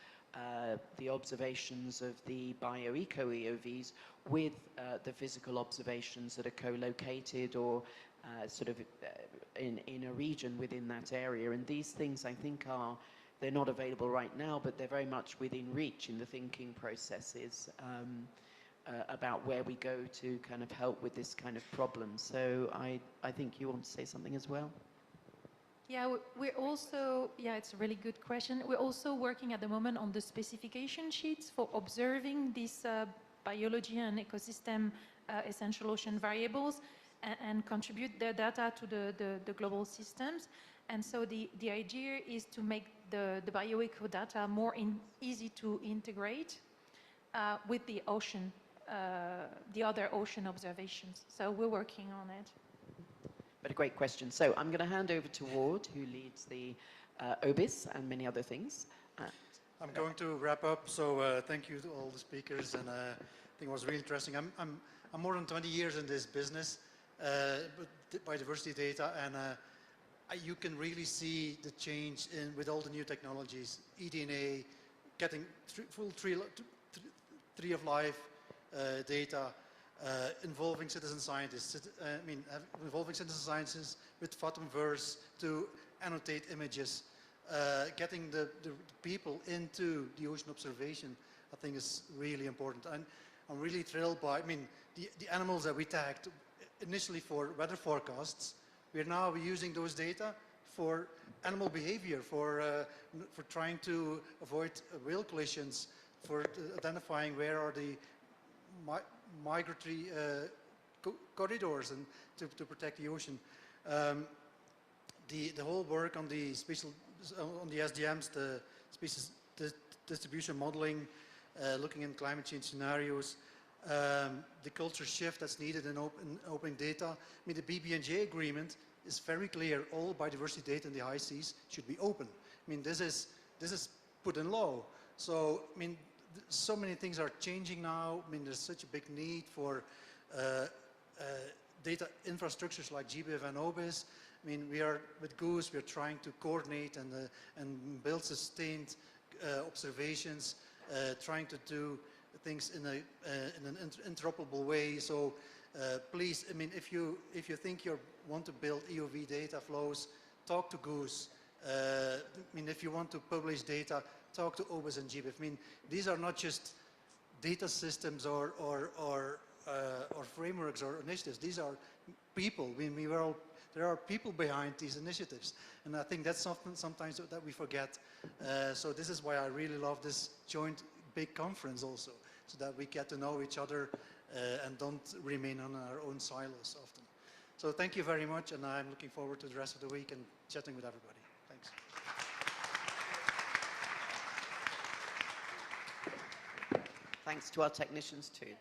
the observations of the bioeco EOVs with the physical observations that are co-located or sort of in a region within that area. And these things, I think, they're not available right now, but they're very much within reach in the thinking processes about where we go to kind of help with this kind of problem. So I think you want to say something as well? Yeah, we're also, yeah, it's a really good question. We're also working at the moment on the specification sheets for observing these biology and ecosystem essential ocean variables and contribute their data to the global systems. And so the idea is to make the bioeco data more easy to integrate with the ocean, the other ocean observations. So we're working on it. But a great question. So I'm going to hand over to Ward, who leads the OBIS and many other things. I'm going to wrap up. So thank you to all the speakers, and I think it was really interesting. I'm more than 20 years in this business, biodiversity data, and you can really see the change with all the new technologies, eDNA, getting full tree of life data, involving citizen scientists. Involving citizen scientists with Photomverse to annotate images, getting the people into the ocean observation, I think is really important. And I'm really thrilled by, the animals that we tagged initially for weather forecasts. We're now using those data for animal behavior, for trying to avoid whale collisions, for identifying where are the migratory corridors and to protect the ocean. The whole work on the SDMs, the species distribution modeling, looking in climate change scenarios, the culture shift that's needed in open data. The BBNJ agreement is very clear. All biodiversity data in the high seas should be open. This is put in law. So so many things are changing now. There's such a big need for data infrastructures like GBIF and OBIS. We are with GOOS. We are trying to coordinate and build sustained observations, trying to do things in an interoperable way. So please, if you think you want to build EOV data flows, talk to GOOS. If you want to publish data, talk to OBIS and GBIF. These are not just data systems or frameworks or initiatives. These are people. There are people behind these initiatives, and I think that's something sometimes that we forget. So this is why I really love this joint big conference also, so that we get to know each other and don't remain on our own silos often. So thank you very much, and I'm looking forward to the rest of the week and chatting with everybody. Thanks. Thanks to our technicians too.